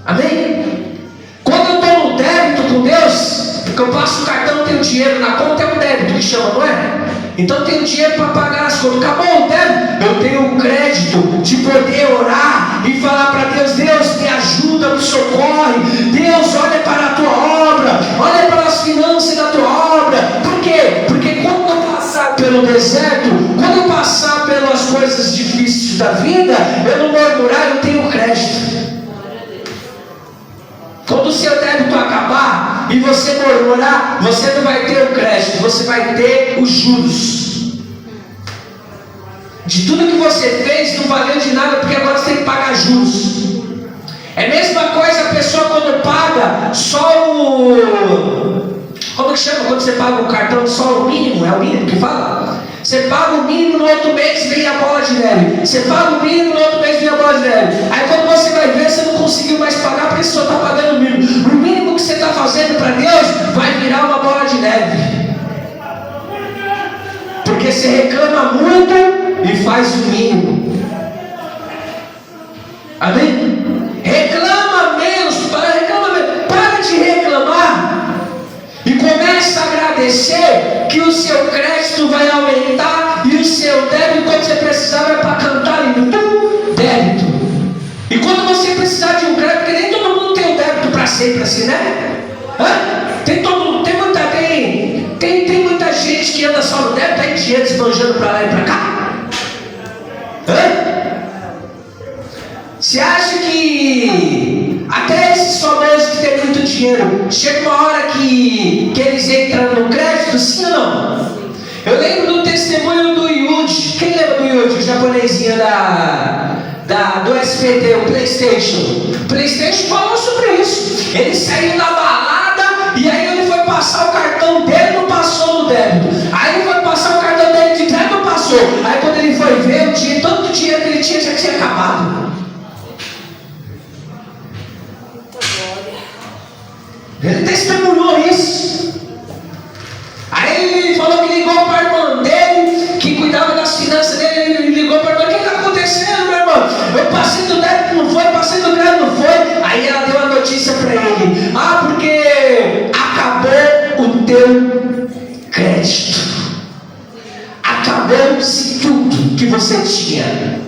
Amém? Quando eu estou no débito com Deus, porque eu passo o cartão, tenho dinheiro na conta, é um débito que chama, não é? Então eu tenho dinheiro para pagar as contas. Acabou o débito, eu tenho o crédito de poder orar e falar para Deus: Deus, me ajuda, me socorre. Deus, olha para a tua obra, olha para as finanças da tua obra. Por quê? Porque quando eu passar pelo deserto, quando eu passar pelas coisas difíceis da vida, eu não murmurar, eu tenho crédito. Quando o seu débito acabar e você murmurar, você não vai ter o crédito, você vai ter os juros. De tudo que você fez não valeu de nada, porque agora você tem que pagar juros. É a mesma coisa a pessoa quando paga só o... Como que chama quando você paga o cartão só o mínimo? É o mínimo que fala? Você paga o mínimo, no outro mês vem a bola de neve. Você paga o mínimo, no outro mês vem a bola de neve. Aí quando você vai ver, você não conseguiu mais pagar porque você só está pagando o mínimo. O mínimo que você está fazendo para Deus vai virar uma bola de neve. Porque você reclama muito e faz o mínimo. Amém? Reclama menos, para de reclamar. E começa a agradecer que o seu crédito vai aumentar e o seu débito, quando você precisar, vai para cantar ali no débito. E quando você precisar de um crédito, porque nem todo mundo tem um débito para sempre assim, né? Tem muita gente que anda só no débito, tem dinheiro esbanjando para lá e para cá. Você acha que até esses famosos que tem muito dinheiro, chega uma hora que eles entram no crédito, sim ou não? Eu lembro do testemunho do Yuji. Quem lembra do Yuji, o japonesinho do SBT, o PlayStation? O PlayStation falou sobre isso. Ele saiu da balada e aí ele foi passar o cartão dele, não passou no débito. Aí ele foi passar o cartão dele de débito, não passou. Aí quando ele foi ver, todo o dinheiro que ele tinha já tinha acabado. Ele testemunhou isso. Aí ele falou que ligou para a irmã dele, que cuidava das finanças dele. Ele ligou para a irmã: o que está acontecendo, meu irmão? Eu passei do débito, não foi, passei do crédito, não foi. Aí ela deu a notícia para ele: porque acabou o teu crédito. Acabou-se tudo que você tinha.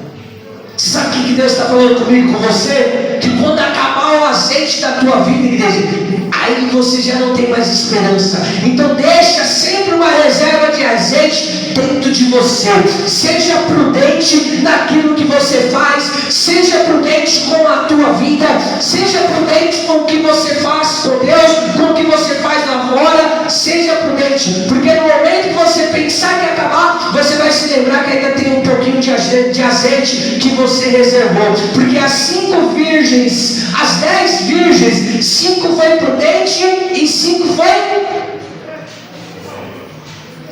Sabe o que Deus está falando comigo, com você? Que quando acabar o azeite da tua vida, igreja, aí você já não tem mais esperança. Então deixa sempre uma reserva de azeite dentro de você. Seja prudente naquilo que você faz. Seja prudente com a tua vida. Seja prudente com o que você faz com Deus, com o que você faz lá fora. Seja prudente, porque no momento que você pensar que acabar, você vai se lembrar que ainda tem um pouquinho de azeite que você reservou. Porque as 5 virgens, as 10 virgens, 5 foi prudente e 5 foi...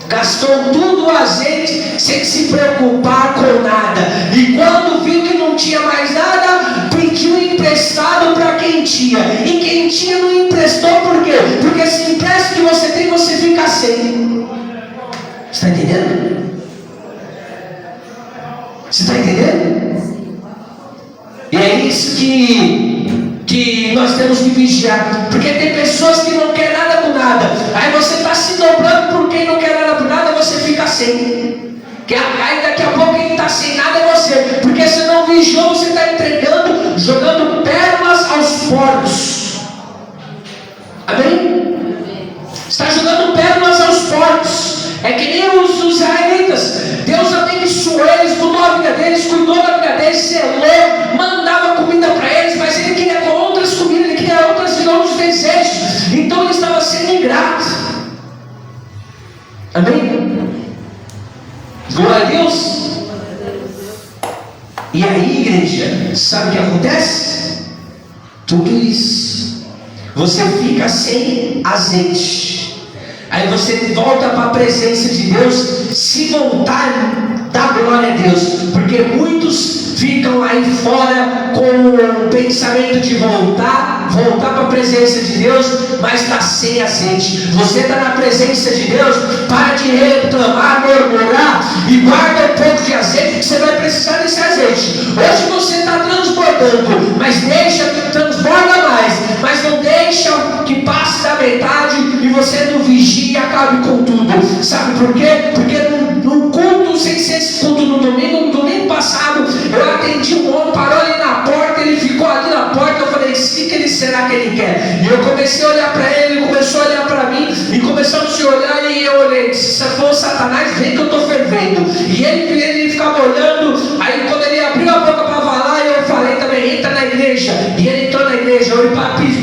Gastou tudo o azeite sem se preocupar com nada. E quando viu que não tinha mais nada, pediu emprestado para quem tinha. E quem tinha não emprestou, por quê? Porque se empresta o que você tem, você fica sem. Você está entendendo? Você está entendendo? E é isso que nós temos que vigiar. Porque tem pessoas que não querem nada com nada. Aí você está se dobrando por quem não quer nada com nada, você fica sem. Aí daqui a pouco quem está sem nada é você. Porque você não vigiou, você está entregando, jogando pérolas aos porcos. Amém? Está jogando pérolas aos porcos. É que nem os israelitas. Deus abençoou eles, mudou a vida deles, cuidou da vida deles, selou, mandava comida para eles, mas ele queria com outras comidas, ele queria outros desejos. Então ele estava sendo ingrato. Amém? Glória a Deus. E aí, igreja, sabe o que acontece? Tudo isso. Você fica sem azeite. Aí você volta para a presença de Deus, se voltar, dá glória a Deus, porque muitos ficam aí fora com pensamento de voltar para a presença de Deus, mas está sem azeite. Você está na presença de Deus, para de reclamar, murmurar e guarda um pouco de azeite, que você vai precisar desse azeite. Hoje você está transbordando, mas transborda mais, mas não deixa que passe da metade e você não vigie e acabe com tudo. Sabe por quê? Porque no culto, sem ser esse culto no domingo passado, eu atendi um homem, parou ali na porta, ele ficou ali na porta, eu falei, o que será que ele quer? E eu comecei a olhar para ele, ele começou a olhar para mim, e começamos a se olhar, e eu olhei, se for Satanás, vem que eu estou fervendo. E ele ficava olhando, aí quando ele abriu a boca para falar, eu falei também, entra na igreja. E ele entrou na igreja,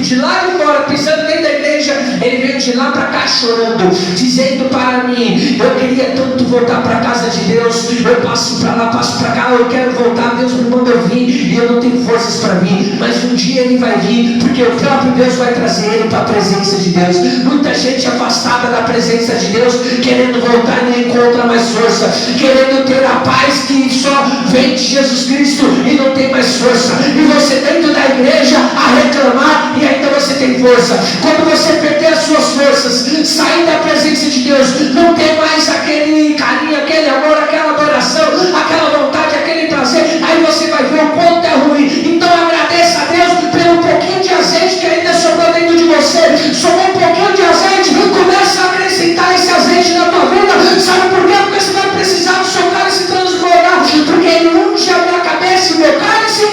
de lá de fora, pisando dentro da igreja, ele veio de lá para cá chorando, dizendo para mim, eu queria tanto voltar para a casa de Deus, eu passo para lá, passo para cá, eu quero voltar, Deus me manda eu vir, e eu não tenho forças para vir, mas um dia ele vai vir, porque o próprio Deus vai trazer ele para a presença de Deus. Muita gente afastada da presença de Deus, querendo voltar e não encontra mais força, querendo ter a paz que só vem de Jesus Cristo e não tem mais força, e você dentro da igreja a reclamar e ainda você tem força. Quando você perder as suas forças, sair da presença de Deus, não tem mais aquele carinho, aquele amor, aquela adoração, aquela vontade, aquele prazer, aí você vai ver o quanto é ruim. Então agradeça a Deus pelo pouquinho de azeite que ainda sobrou dentro de você. Sobrou um pouquinho de azeite, começa a acrescentar esse azeite na tua vida. Sabe por quê? Porque você vai precisar do seu cálice transbordar, porque ele unge a minha cabeça e o meu cálice.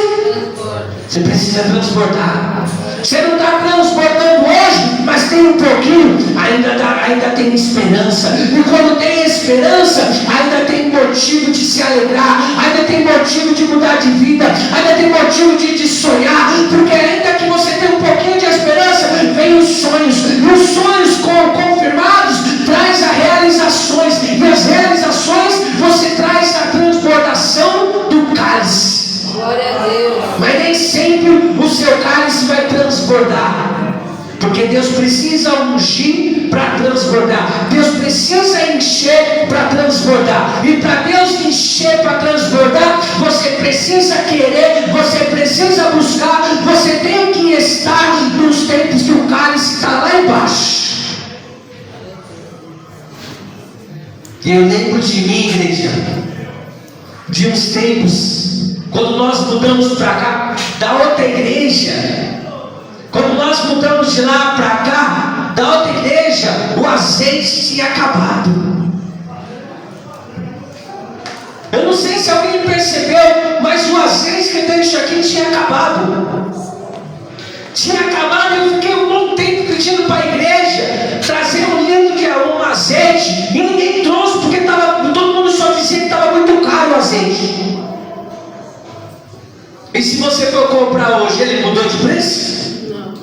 Você precisa transbordar. Você não está transbordando hoje, mas tem um pouquinho, ainda tem esperança. E quando tem esperança, ainda tem motivo de se alegrar, ainda tem motivo de mudar de vida, ainda tem motivo de sonhar, porque ainda que você tenha um pouquinho de esperança, vem os sonhos, e os sonhos confirmados traz as realizações, e as realizações você traz a transbordação do cálice. Glória a Deus. Mas nem sempre o seu cálice vai transbordar, porque Deus precisa ungir para transbordar, Deus precisa encher para transbordar, e para Deus encher para transbordar, você precisa querer, você precisa buscar, você tem que estar nos tempos que o cálice está lá embaixo. E eu lembro de mim, igreja, de uns tempos, quando nós mudamos para cá, da outra igreja, quando nós mudamos de lá para cá, da outra igreja, o azeite tinha acabado. Eu não sei se alguém percebeu, mas o azeite que deixo aqui tinha acabado. Tinha acabado, eu fiquei um bom tempo pedindo para a igreja trazer um litro de azeite, e ninguém trouxe, porque todo mundo só dizia que estava muito caro o azeite. E se você for comprar hoje, ele mudou de preço? Não.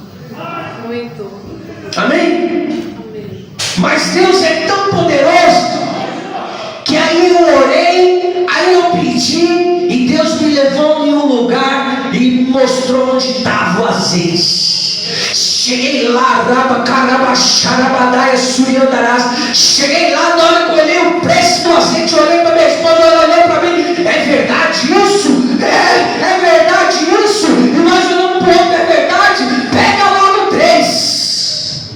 Muito. Amém? Amém. Mas Deus é tão poderoso, que aí eu orei, aí eu pedi, e Deus me levou em um lugar e me mostrou onde estava o azeite. Cheguei lá, cheguei lá, na hora que eu olhei o preço do azeite, eu olhei para minha esposa, ela olhou para mim, é verdade isso? É verdade isso? E nós olhamos para o outro, é verdade? Pega logo 3.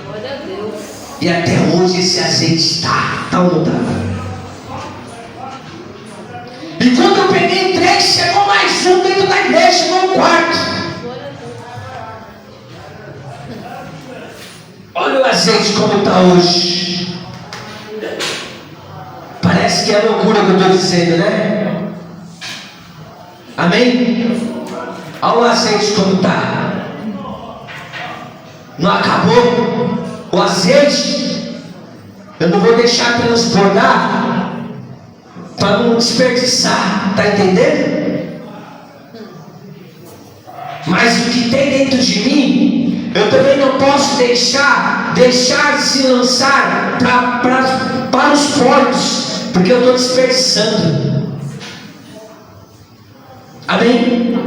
Glória a Deus. E até hoje esse azeite está ou não está? E quando eu peguei 3, chegou mais um dentro da igreja, chegou um quarto. Olha o azeite como está hoje. Parece que é loucura que eu estou dizendo, né? Amém? Olha o azeite como está. Não acabou? O azeite, eu não vou deixar transbordar para não desperdiçar. Está entendendo? Mas o que tem dentro de mim, eu também não posso deixar se lançar para os portos, porque eu estou desperdiçando. Amém?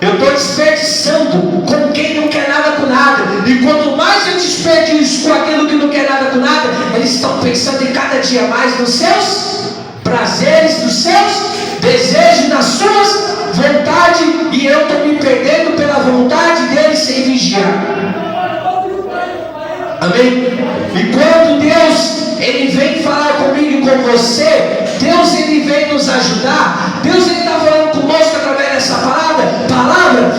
Eu estou desperdiçando com quem não quer nada com nada. E quanto mais eu desperdiço com aquilo que não quer nada com nada, eles estão pensando em cada dia mais nos seus prazeres, nos seus desejos, nas suas vontades e eu estou me perdendo pela vontade dele sem vigiar. Amém? E quando Deus ele vem falar comigo e com você, Deus ele vem nos ajudar. Deus ele está falando conosco através dessa palavra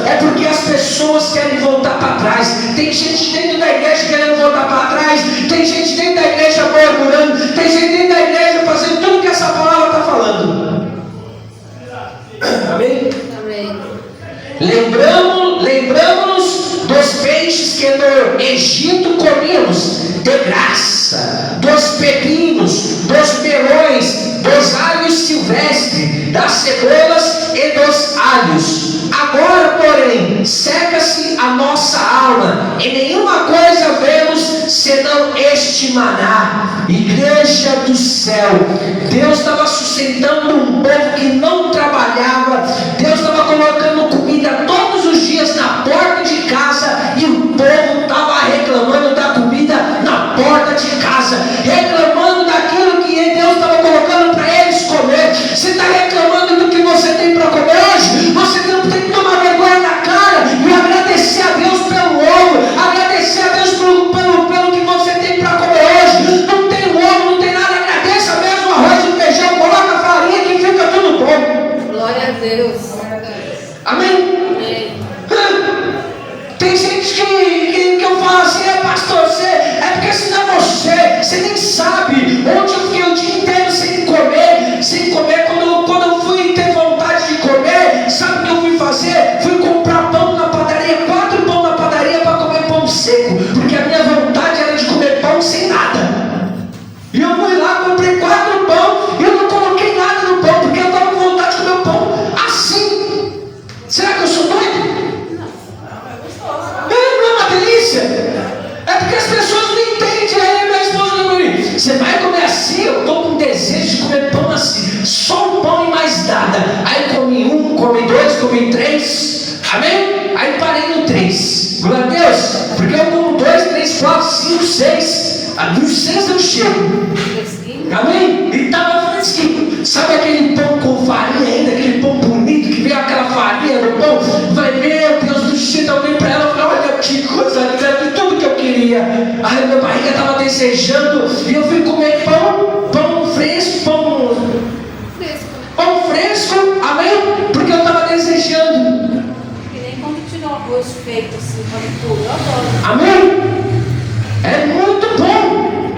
é porque as pessoas querem voltar para trás. Tem gente dentro da igreja querendo voltar para trás, tem gente dentro da igreja murmurando, tem gente dentro da igreja fazendo tudo que essa palavra está falando. Amém? Amém. Lembramos dos peixes que no Egito comíamos de graça, dos pepinos, dos melões, dos alhos silvestres, das cebolas e dos alhos. Agora, porém, seca-se a nossa alma, e nenhuma coisa vemos senão este maná. Igreja do céu, Deus estava sustentando um povo que não trabalhava. Deus estava colocando comida todos os dias na porta de casa, e o povo estava reclamando da comida na porta de casa, reclamando daquilo que Deus estava colocando para eles comer. Você está reclamando do que você tem para comer hoje? Você tem que tomar vergonha na cara e agradecer a Deus pelo ovo, agradecer a Deus pelo que você tem para comer hoje. Não tem ovo, não tem nada, agradeça mesmo, arroz e feijão, coloca farinha que fica tudo bom. Glória a Deus. Amém? Amém. Tem gente que eu falo assim, pastor, é porque senão você nem sabe onde eu fiquei o dia inteiro sem comer. Quando eu fui ter vontade de comer, sabe o que eu fui fazer? Fui comprar pão na padaria, 4 pão na padaria para comer pão seco, porque a minha vontade era de comer pão sem nada. E eu fui lá, comprei 4 pão, e eu não coloquei nada no pão, porque eu estava com vontade de comer o pão assim. Será que eu sou doido? Não é uma delícia? É porque as pessoas não entendem. Aí minha esposa falou comigo: você vai comer assim? Eu estou com desejo de comer pão assim, só um pão e mais nada. Aí comi 1, comi 2, comi 3. Amém? Aí parei no 3. Glória a Deus, porque eu como 2, 3, 4, 5, 6. Dos 6 eu chego. Amém? E estava fresquinho. Sabe aquele pão com farinha ainda, aquele pão bonito que vem aquela farinha no pão? Vai, meu Deus do céu, eu olhei para ela e falei: olha que coisa linda, tudo que eu queria. Aí minha barriga estava desejando, e eu fui comer pão fresco, pão fresco, amém? Porque eu estava desejando. Que nem quando tira um arroz feito assim, puro, eu adoro. Amém? É muito bom.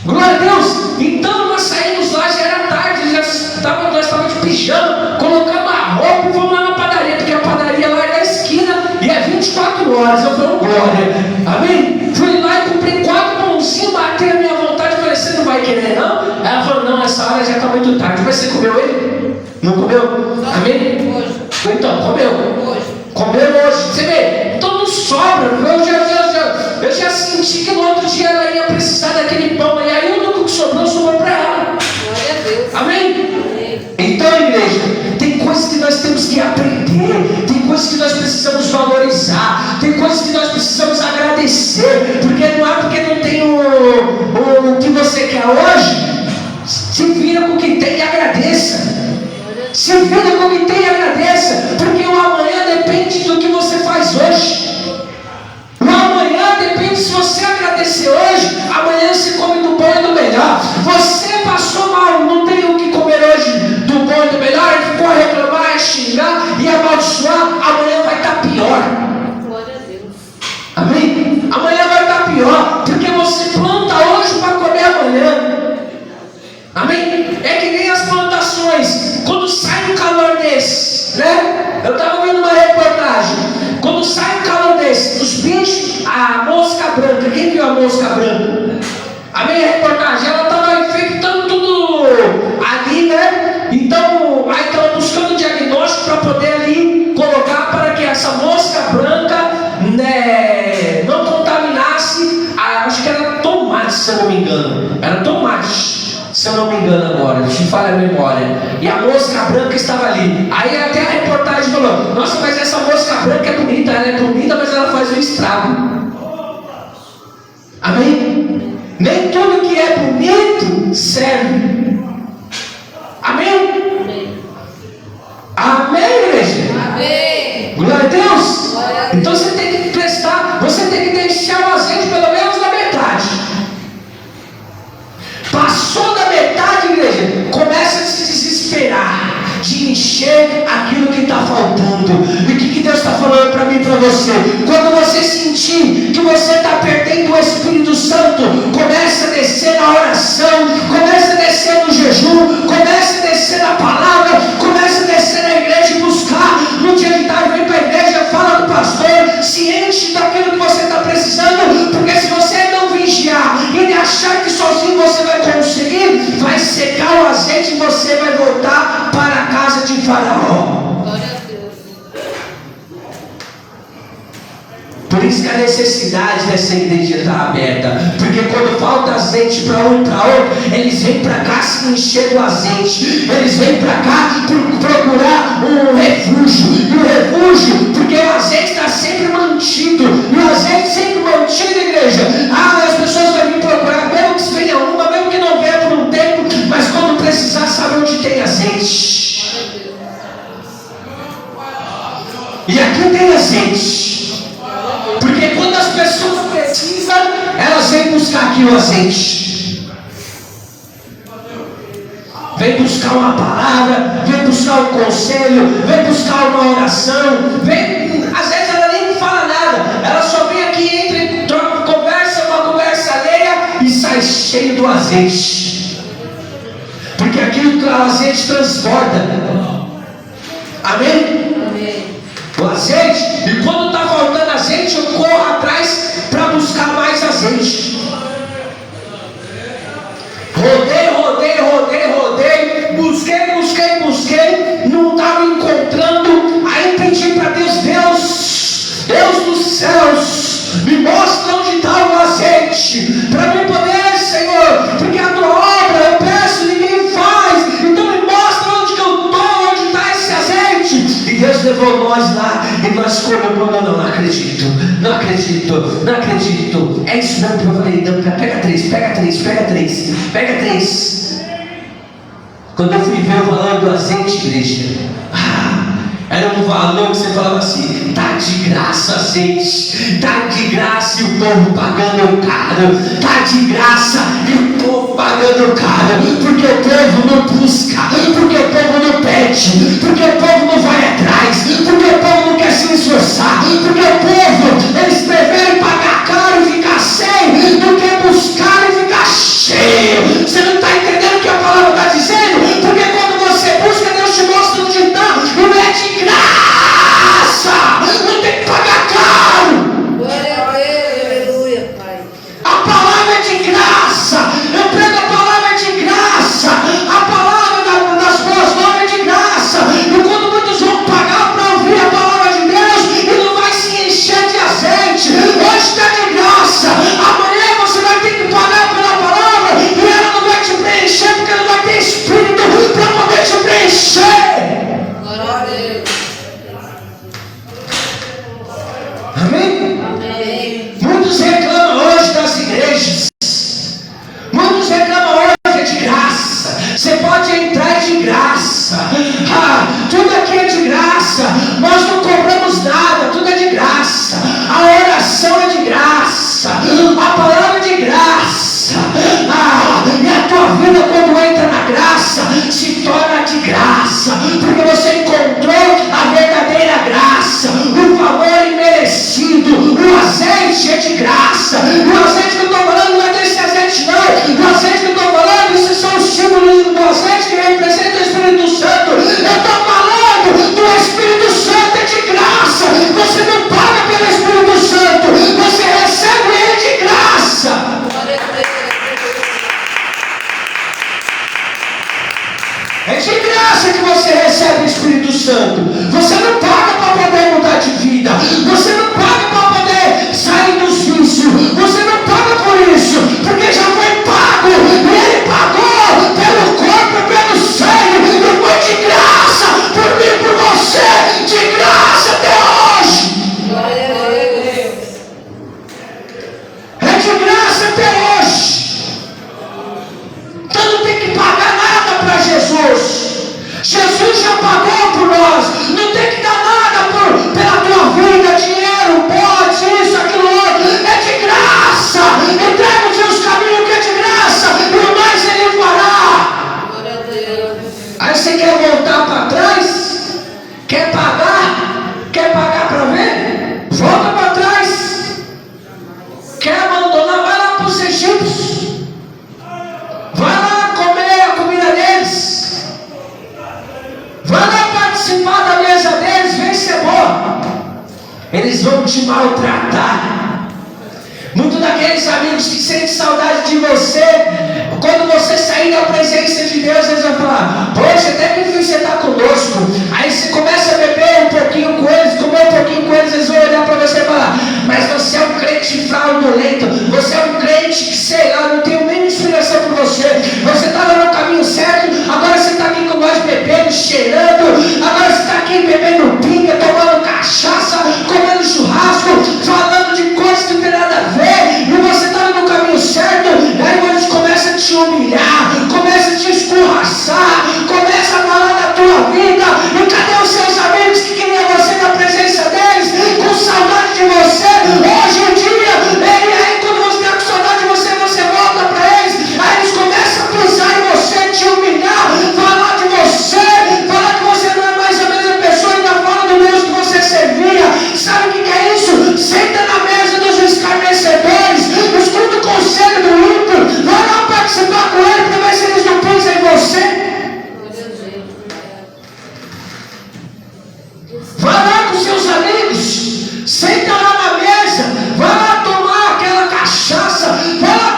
Glória a Deus. Então nós saímos lá, já era tarde, nós estávamos de pijama, colocamos a roupa e fomos lá na padaria, porque a padaria lá é na esquina e é 24 horas. Eu falei: glória. Amém? Fui lá e comprei 4 pãozinhos, matei a minha vontade. Falei: você não vai querer não? Ela falou: não, essa hora já está muito tarde. Mas você comeu ele? Não comeu? Amém? Hoje. Então, comeu. Hoje. Comeu hoje. Você vê? Então não sobra. Eu já senti que no outro dia ela ia precisar daquele pão. E aí o único que sobrou para ela. Glória a Deus. Amém? Amém. Então, igreja, tem coisas que nós temos que aprender, tem coisas que nós precisamos valorizar, tem coisas que nós precisamos agradecer, porque não é porque não tem o que você quer hoje. Se vira com o que tem e agradeça. Se vira com o que tem e agradeça, porque o amanhã depende do que você faz hoje. O amanhã depende, se você agradecer hoje, amanhã você come do bom e do melhor. Você passou mal, não tem o que comer hoje do bom e do melhor, e ficou a reclamar, a xingar e amaldiçoar, amanhã vai estar pior. Glória a Deus. Amém? Amanhã vai estar pior, porque você planta hoje para comer amanhã. Amém? É que nem as plantações, quando sai um calor desse, né? Eu estava vendo uma reportagem, quando sai um calor desse, os bichos, a mosca branca, quem viu a mosca branca? A minha reportagem, ela estava infectando tudo ali, né? Então, aí estava buscando diagnóstico para poder ali colocar para que essa mosca branca, né, não contaminasse, acho que era tomate, se eu não me engano, era tomate. Se eu não me engano agora, se falha a memória. E a mosca branca estava ali. Aí até a reportagem falou: nossa, mas essa mosca branca é bonita. Ela é bonita, mas ela faz um estrago. Amém? Nem tudo que é bonito serve. Amém? Amém. Amém, igreja? Amém. encher aquilo que está faltando. E o que Deus está falando para mim e para você? Quando você sentir que você está perdendo o Espírito Santo, comece a descer na oração, comece a descer no jejum, comece a descer na palavra, comece a descer na igreja e buscar. No dia de tarde vem para a igreja, fala com o pastor, se enche daquilo que você está precisando, porque se você não vigiar e achar que sozinho você vai conseguir, vai secar o azeite e você vai voltar para a casa de Faraó. Glória a Deus. Por isso que a necessidade dessa igreja está aberta, porque quando falta azeite para um e para outro, eles vêm para cá se encher do azeite, eles vêm para cá procurar um refúgio, e o refúgio, porque o azeite está sempre mantido, e o azeite sempre mantido, igreja. As pessoas vão vir procurar, mesmo que venha uma, mesmo que não venha por um tempo, mas quando precisar, sabe onde tem azeite. E aqui tem azeite. Porque quando as pessoas precisam, elas vêm buscar aqui o azeite. Vem buscar uma palavra, vem buscar um conselho, vem buscar uma oração, às vezes ela nem fala nada, ela só vem aqui, entra, troca, conversa, uma conversa alheia e sai cheio do azeite. Porque aquilo que o azeite transborda. Amém? Amém. O azeite, e quando está faltando azeite, eu corro atrás para buscar mais azeite. Rodei, busquei, não estava encontrando. Aí pedi para Deus dos céus, me mostra onde está o azeite, para mim poder, Senhor, porque a tua obra eu peço, ninguém faz, então me mostra onde que eu estou, onde está esse azeite. E Deus levou nós lá, e nós comemoramos, não acredito. É isso mesmo que eu falei, não, pega três. Quando eu fui ver o valor do azeite, igreja, era um valor que você falava assim, tá de graça azeite, tá de graça e o povo pagando caro, tá de graça e o povo pagando caro, porque o povo não busca, porque o povo não pede, porque o povo não vai atrás, porque o povo não quer se esforçar, porque o povo, eles preferem pagar caro e ficar sem, do que buscar e ficar cheio. Você não está entendendo o que a palavra está dizendo? Porque quando você busca, Deus te mostra onde está, e não é de graça, não tem que pagar caro. Glória a Deus, aleluia, Pai. A palavra é de graça, eu prego a palavra de graça, a palavra das boas novas é de graça. E quando muitos vão pagar para ouvir a palavra de Deus, e não vai se encher de azeite, hoje está de graça, amanhã você vai ter que pagar pela palavra, e ela não vai te preencher, porque não vai ter espírito para poder te preencher. Glória a Deus. Amém? Amém. Muitos reclamam hoje das igrejas. Muitos reclamam hoje é de graça. Você pode entrar de graça. Tudo aqui é de graça. Nós não cobramos nada. Tudo é de graça. A oração é de graça. A palavra é de graça. E a tua vida, quando entra na graça, se torna de graça. Porque você encontrou a verdadeira graça. O valor imerecido. O azeite é de graça. O azeite que eu estou falando não é desse azeite, não. O azeite que eu estou falando, isso são os símbolos do azeite que representa o Espírito Santo. Eu estou falando do Espírito Santo, é de graça. Você não paga pelo Espírito Santo, você recebe ele de graça. Glória a Deus. É de graça que você recebe o Espírito Santo. Você não paga para poder mudar de vida. Você não paga para poder sair dos vícios. Você não paga por isso, porque já foi pago. E ele pagou pelo corpo e pelo sangue. E foi de graça por mim e por você. De graça até hoje. Glória a Deus. É de graça até hoje. Então não tem que pagar nada para Jesus. Jesus já pagou por nós. Não tem que dar nada pela tua vida, dinheiro. vão te maltratar. Muitos daqueles amigos que sentem saudade de você, quando você sair da presença de Deus, eles vão falar: poxa, até que enfim você está conosco. Aí você começa a beber um pouquinho com eles, comer um pouquinho com eles, eles vão olhar para você e falar: mas você é um crente fraudulento, você é um crente que, sei lá, não tem nenhuma inspiração por você. Você estava no caminho certo, agora você está aqui com nós bebendo, cheirando, agora você está aqui bebendo pinga, tomando cachaça, comendo churrasco, falando de coisas que não tem nada a ver. E você estava no caminho certo, aí eles começam a te humilhar, começam a te escorraçar, começam a falar da tua vida. E cadê os seus amigos que queriam você na presença deles, com saudade de você? Hoje em dia, aí quando você está com saudade de você, você volta para eles, aí eles começam a pisar em você, te humilhar, falar de você, falar que você não é mais a mesma pessoa, ainda fala do Deus que você servia. Sabe o que é isso? Senta na mesa dos escarnecedores, escuta o conselho do ímpio, vai lá participar com ele para ver se eles não pisam em você. Vai lá com seus amigos, senta lá na mesa, vai lá tomar aquela cachaça, vai lá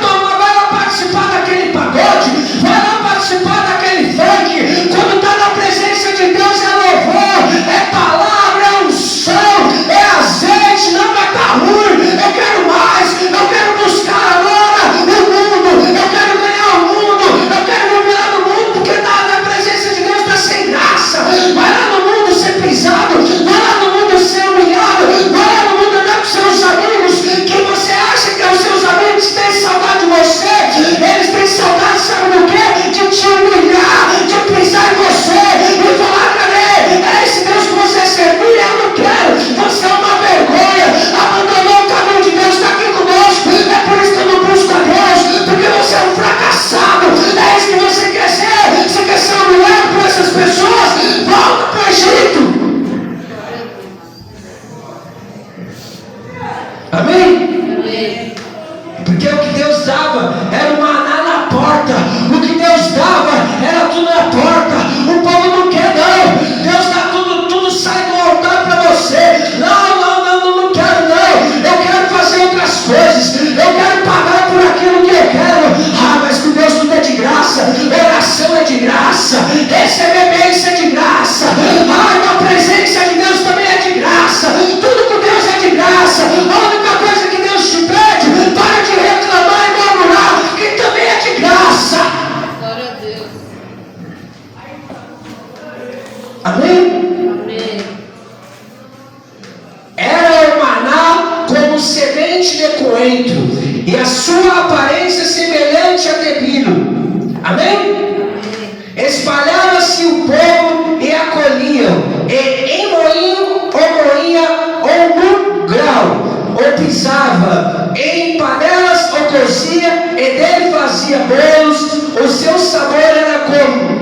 participar daquele pagode, vai lá participar daquele funk. Quando está na presença de Deus é louvor, é palavra, é unção, é azeite, não vai estar ruim. Eu quero mais, eu quero buscar agora o mundo, eu quero ganhar o mundo, eu quero me virar no mundo, porque na presença de Deus está sem graça. Vai lá no mundo ser pisado, vai lá no mundo ser humilhado, vai lá no mundo andar com seus amigos, que você acha que os seus amigos têm saudade de você. Eles têm saudade, sabe do quê? De te humilhar, de pisar em você e falar: cadê? É esse Deus que você servia? Eu não quero. Você é uma vergonha, abandonou o caminho de Deus, está aqui conosco. É por isso que eu não busco a Deus, porque você é um fracassado. É isso que você quer ser. Você quer ser humilhado por essas pessoas? Volta para o Egito. Amém? Porque o que Deus dava era o maná na porta. O que Deus dava era tudo na porta. O povo não quer, não. Deus dá tudo sai do altar para você. Não quero, não. Eu quero fazer outras coisas. Eu quero pagar por aquilo que eu quero. Mas com Deus tudo é de graça. Oração é de graça. Receber bênção é de graça. A presença de Deus também é de graça. Tudo com Deus é de graça. A única coisa que Deus te pede, para de reclamar e murmurar, que também é de graça. Glória a Deus. Amém? Amém. Era o maná como semente de coentro, e a sua aparência semelhante a tebilo. Amém? Espalhava-se o povo e acolhiam, e em moinho, ou moinha, ou no grau, ou pisava, em panelas ou cozia, e dele fazia bolos. O seu sabor era como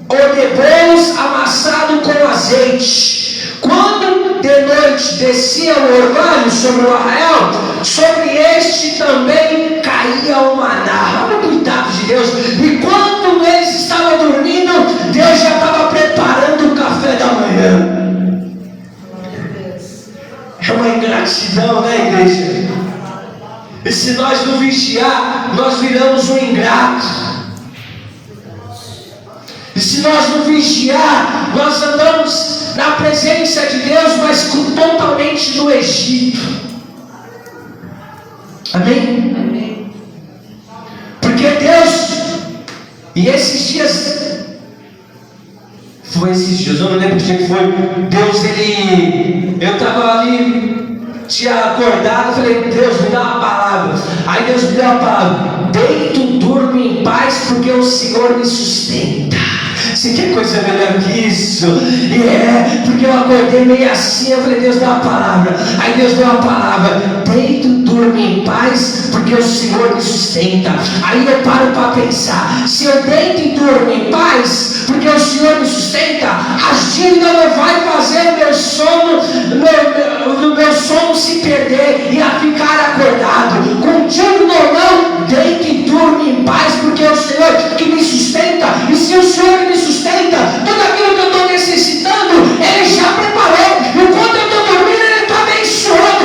o de bolos amassado com azeite. Quando de noite descia o orvalho sobre o arraial, sobre este também caía o maná. Olha o cuidado de Deus. E quando eles estavam dormindo, Deus já estava preparando o café da manhã. É uma ingratidão, né, igreja? E se nós não vigiar, nós viramos um ingrato. E se nós não vigiar, nós andamos na presença de Deus, mas totalmente no Egito. Amém? Amém. Porque Deus, e esses dias, eu não lembro que dia que foi, Deus, eu estava ali, tinha acordado, falei: Deus, me dá uma palavra. Aí Deus me deu uma palavra: deito, durmo em paz, porque o Senhor me sustenta. Você quer coisa melhor que isso? Porque eu acordei meio assim, eu falei: Deus, dá uma palavra. Aí Deus deu uma palavra: deito, durmo em paz, porque o Senhor me sustenta. Aí eu paro para pensar: se eu deito e durmo em paz, porque o Senhor me sustenta, as dívidas não vai fazer o meu sono, meu sono se perder e a ficar acordado. Com dívida ou não, deito e durmo em paz, porque é o Senhor que me sustenta. E se o Senhor me sustenta, tudo aquilo que eu estou necessitando, Ele já preparou. Enquanto eu estou dormindo, Ele está abençoando.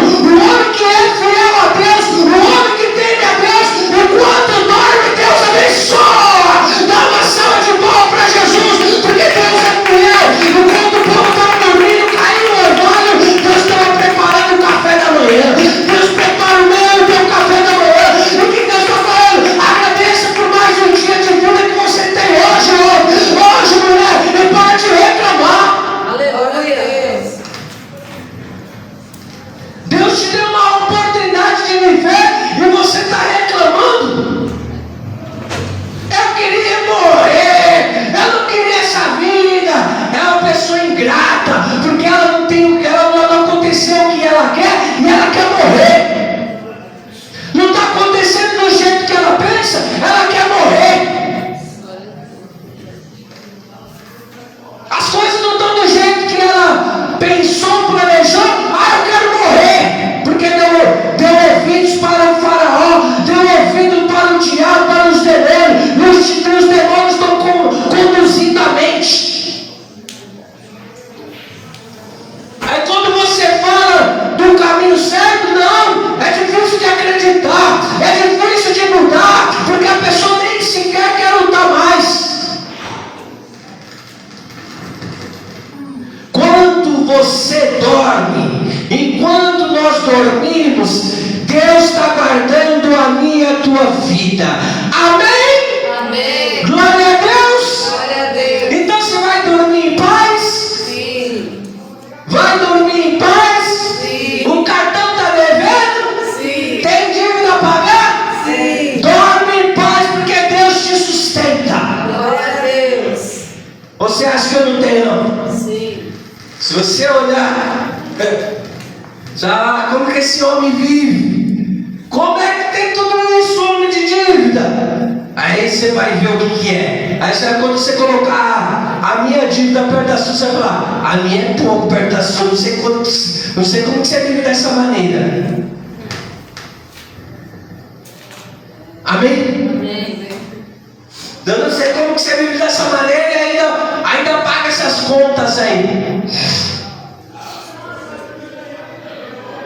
você dorme. Enquanto nós dormimos, Deus está guardando a minha e a tua vida. Amém? Amém. Glória a Deus. Glória a Deus. Então você vai dormir em paz? Sim. Vai dormir em paz? Sim. O cartão está devendo? Sim. Tem dívida a pagar? Sim. Dorme em paz porque Deus te sustenta. Glória a Deus. Você acha que eu não tenho não? Sim. Se você olhar, já como que esse homem vive? Como é que tem tudo isso, homem de dívida? Aí você vai ver o que é. Aí quando você colocar a minha dívida perto da sua, você vai falar, a minha é pouco perto da sua, não sei como que você vive dessa maneira. Amém? Amém. Eu não sei como que você vive dessa maneira e ainda paga essas contas aí.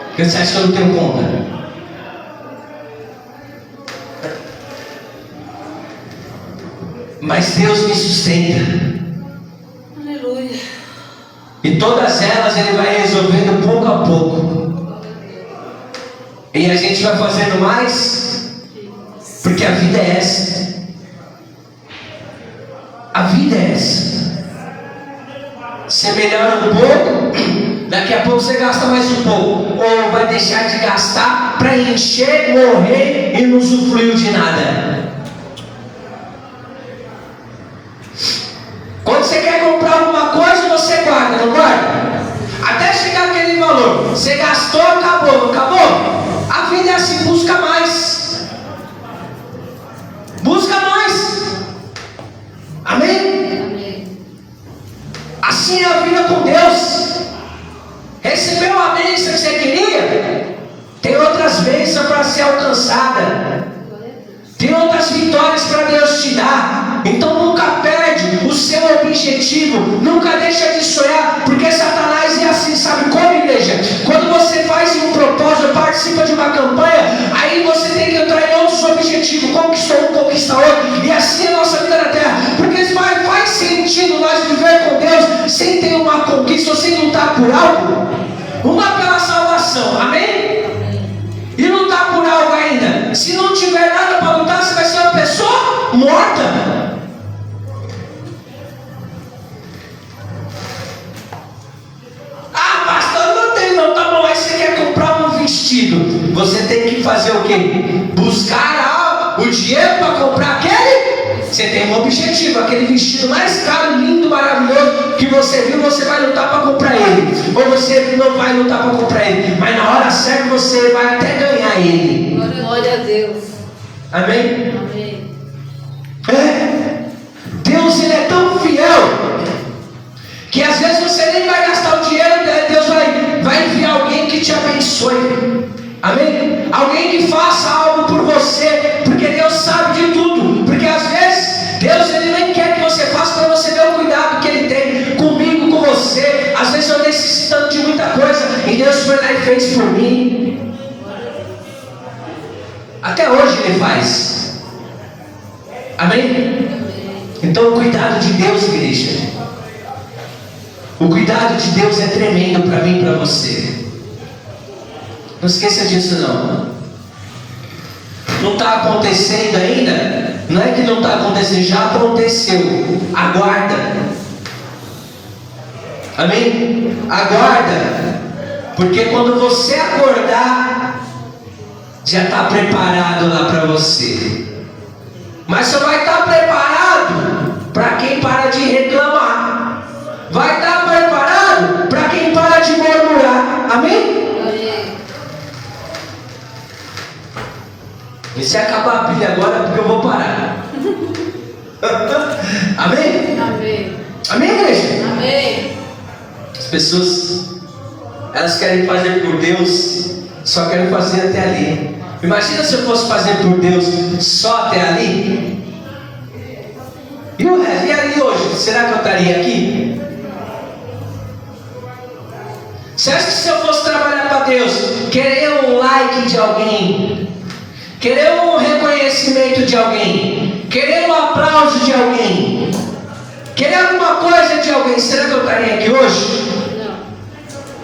Porque você acha que eu não tenho conta? Mas Deus me sustenta. Aleluia. E todas elas Ele vai resolvendo pouco a pouco. E a gente vai fazendo mais, porque a vida é essa. A vida é essa. Você melhora um pouco, daqui a pouco você gasta mais um pouco. Ou vai deixar de gastar para encher, morrer e não usufruir de nada. Quando você quer comprar alguma coisa, você guarda, não guarda? Até chegar aquele valor. Você gastou, acabou, não acabou? A vida é assim, busca mais. Busca mais. Amém? Amém. Assim é a vida com Deus. Recebeu a bênção que você queria? Tem outras bênçãos para ser alcançada. Tem outras vitórias para Deus te dar. Então nunca perde o seu objetivo. Nunca deixa de sonhar. Porque Satanás é assim, sabe como, igreja? Quando você faz um propósito, participa de uma campanha, aí você tem que entrar em outros objetivos. Conquistou um, conquista outro. E assim é a nossa vida na terra. Porque faz sentido nós viver com Deus sem ter uma conquista ou sem lutar por algo. Uma pela salvação. Amém? E lutar por algo ainda. Se não tiver nada para lutar, você vai ser uma pessoa morta. Ah, pastor, não tem não. Tá bom, aí você quer comprar um vestido. Você tem que fazer o quê? Buscar o dinheiro para comprar aquele. Você tem um objetivo, aquele vestido mais caro, lindo, maravilhoso que você viu, você vai lutar para comprar ele. Ou você não vai lutar para comprar ele, mas na hora certa você vai até ganhar ele. Glória a Deus. Amém? Amém. Deus, Ele é tão fiel que às vezes você nem vai gastar o dinheiro, Deus vai enviar alguém que te abençoe. Amém? Alguém que faça algo por você, porque Deus sabe de tudo. Porque às vezes Deus Ele nem quer que você faça para você ver o cuidado que Ele tem comigo, com você. Às vezes eu necessitando de muita coisa e Deus foi lá e fez por mim. Até hoje Ele faz. Amém? Então o cuidado de Deus, igreja, o cuidado de Deus é tremendo para mim e para você. Não esqueça disso não. Não está acontecendo ainda? Não é que não está acontecendo, já aconteceu. Aguarda. Amém? Aguarda. Porque quando você acordar, já está preparado lá para você. Mas só vai estar preparado para quem para de reclamar. Vai estar preparado para quem para de murmurar. Amém? E se acabar a pilha agora, porque eu vou parar. Amém? Amém. Amém, igreja? Amém. As pessoas, elas querem fazer por Deus, só querem fazer até ali. Imagina se eu fosse fazer por Deus só até ali. E o resto? E ali hoje? Será que eu estaria aqui? Você acha que se eu fosse trabalhar para Deus, querer um like de alguém, querer um reconhecimento de alguém, querer um aplauso de alguém, querer alguma coisa de alguém, será que eu estaria aqui hoje? Não.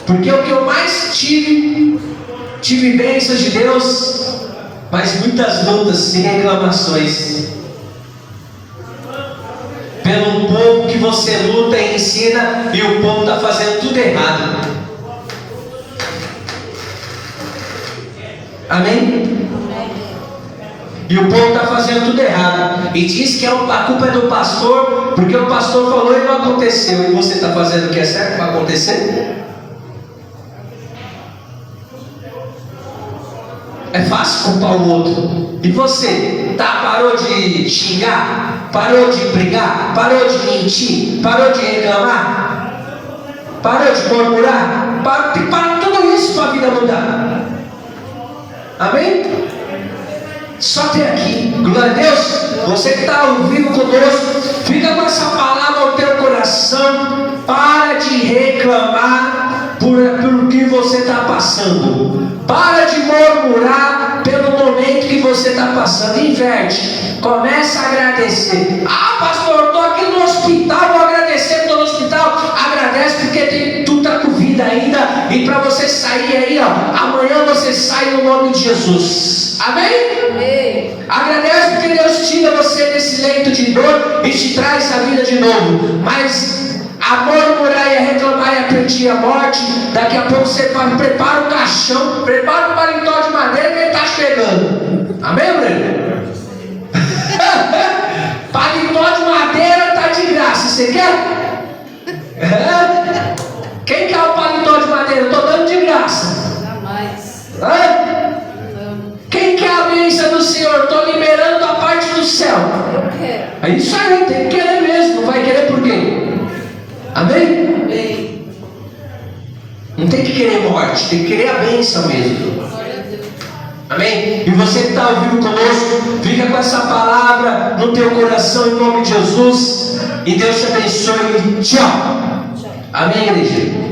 Porque o que eu mais tive bênçãos de Deus, mas muitas lutas e reclamações. Pelo povo que você luta e ensina, e o povo está fazendo tudo errado. Amém? E o povo está fazendo tudo errado. E diz que a culpa é do pastor, porque o pastor falou e não aconteceu. E você está fazendo o que é certo para acontecer? É fácil culpar o outro. E você? Parou de xingar? Parou de brigar? Parou de mentir? Parou de reclamar? Parou de murmurar? Para tudo isso para a vida mudar. Amém? Só tem aqui, glória a Deus. Você que está ao vivo conosco, fica com essa palavra no teu coração. Para de reclamar por que você está passando. Para de murmurar pelo momento que você está passando. Inverte, começa a agradecer. Pastor, eu estou aqui no hospital, vou agradecer que estou no hospital. Agradece porque tu está com vida ainda. E para você sair aí, amanhã você sai no nome de Jesus. Amém? Amém. Agradece porque Deus tira você desse leito de dor e te traz a vida de novo. Mas a murmurar e a reclamar e a pedir a morte, daqui a pouco você prepara o caixão, prepara o paletó de madeira que ele está chegando. Amém, Breno? Paletó de madeira está de graça, você quer? Quem quer o paletó de madeira? Eu estou dando de graça. Jamais. Quem quer a bênção do Senhor? Estou liberando a parte do céu. Eu quero. É isso aí, tem que querer mesmo. Não vai querer por quê? Amém? Amém. Não tem que querer morte, tem que querer a bênção mesmo. Glória a Deus. Amém? E você que está ouvindo conosco, fica com essa palavra no teu coração em nome de Jesus. E Deus te abençoe. Tchau. Tchau. Amém, igreja?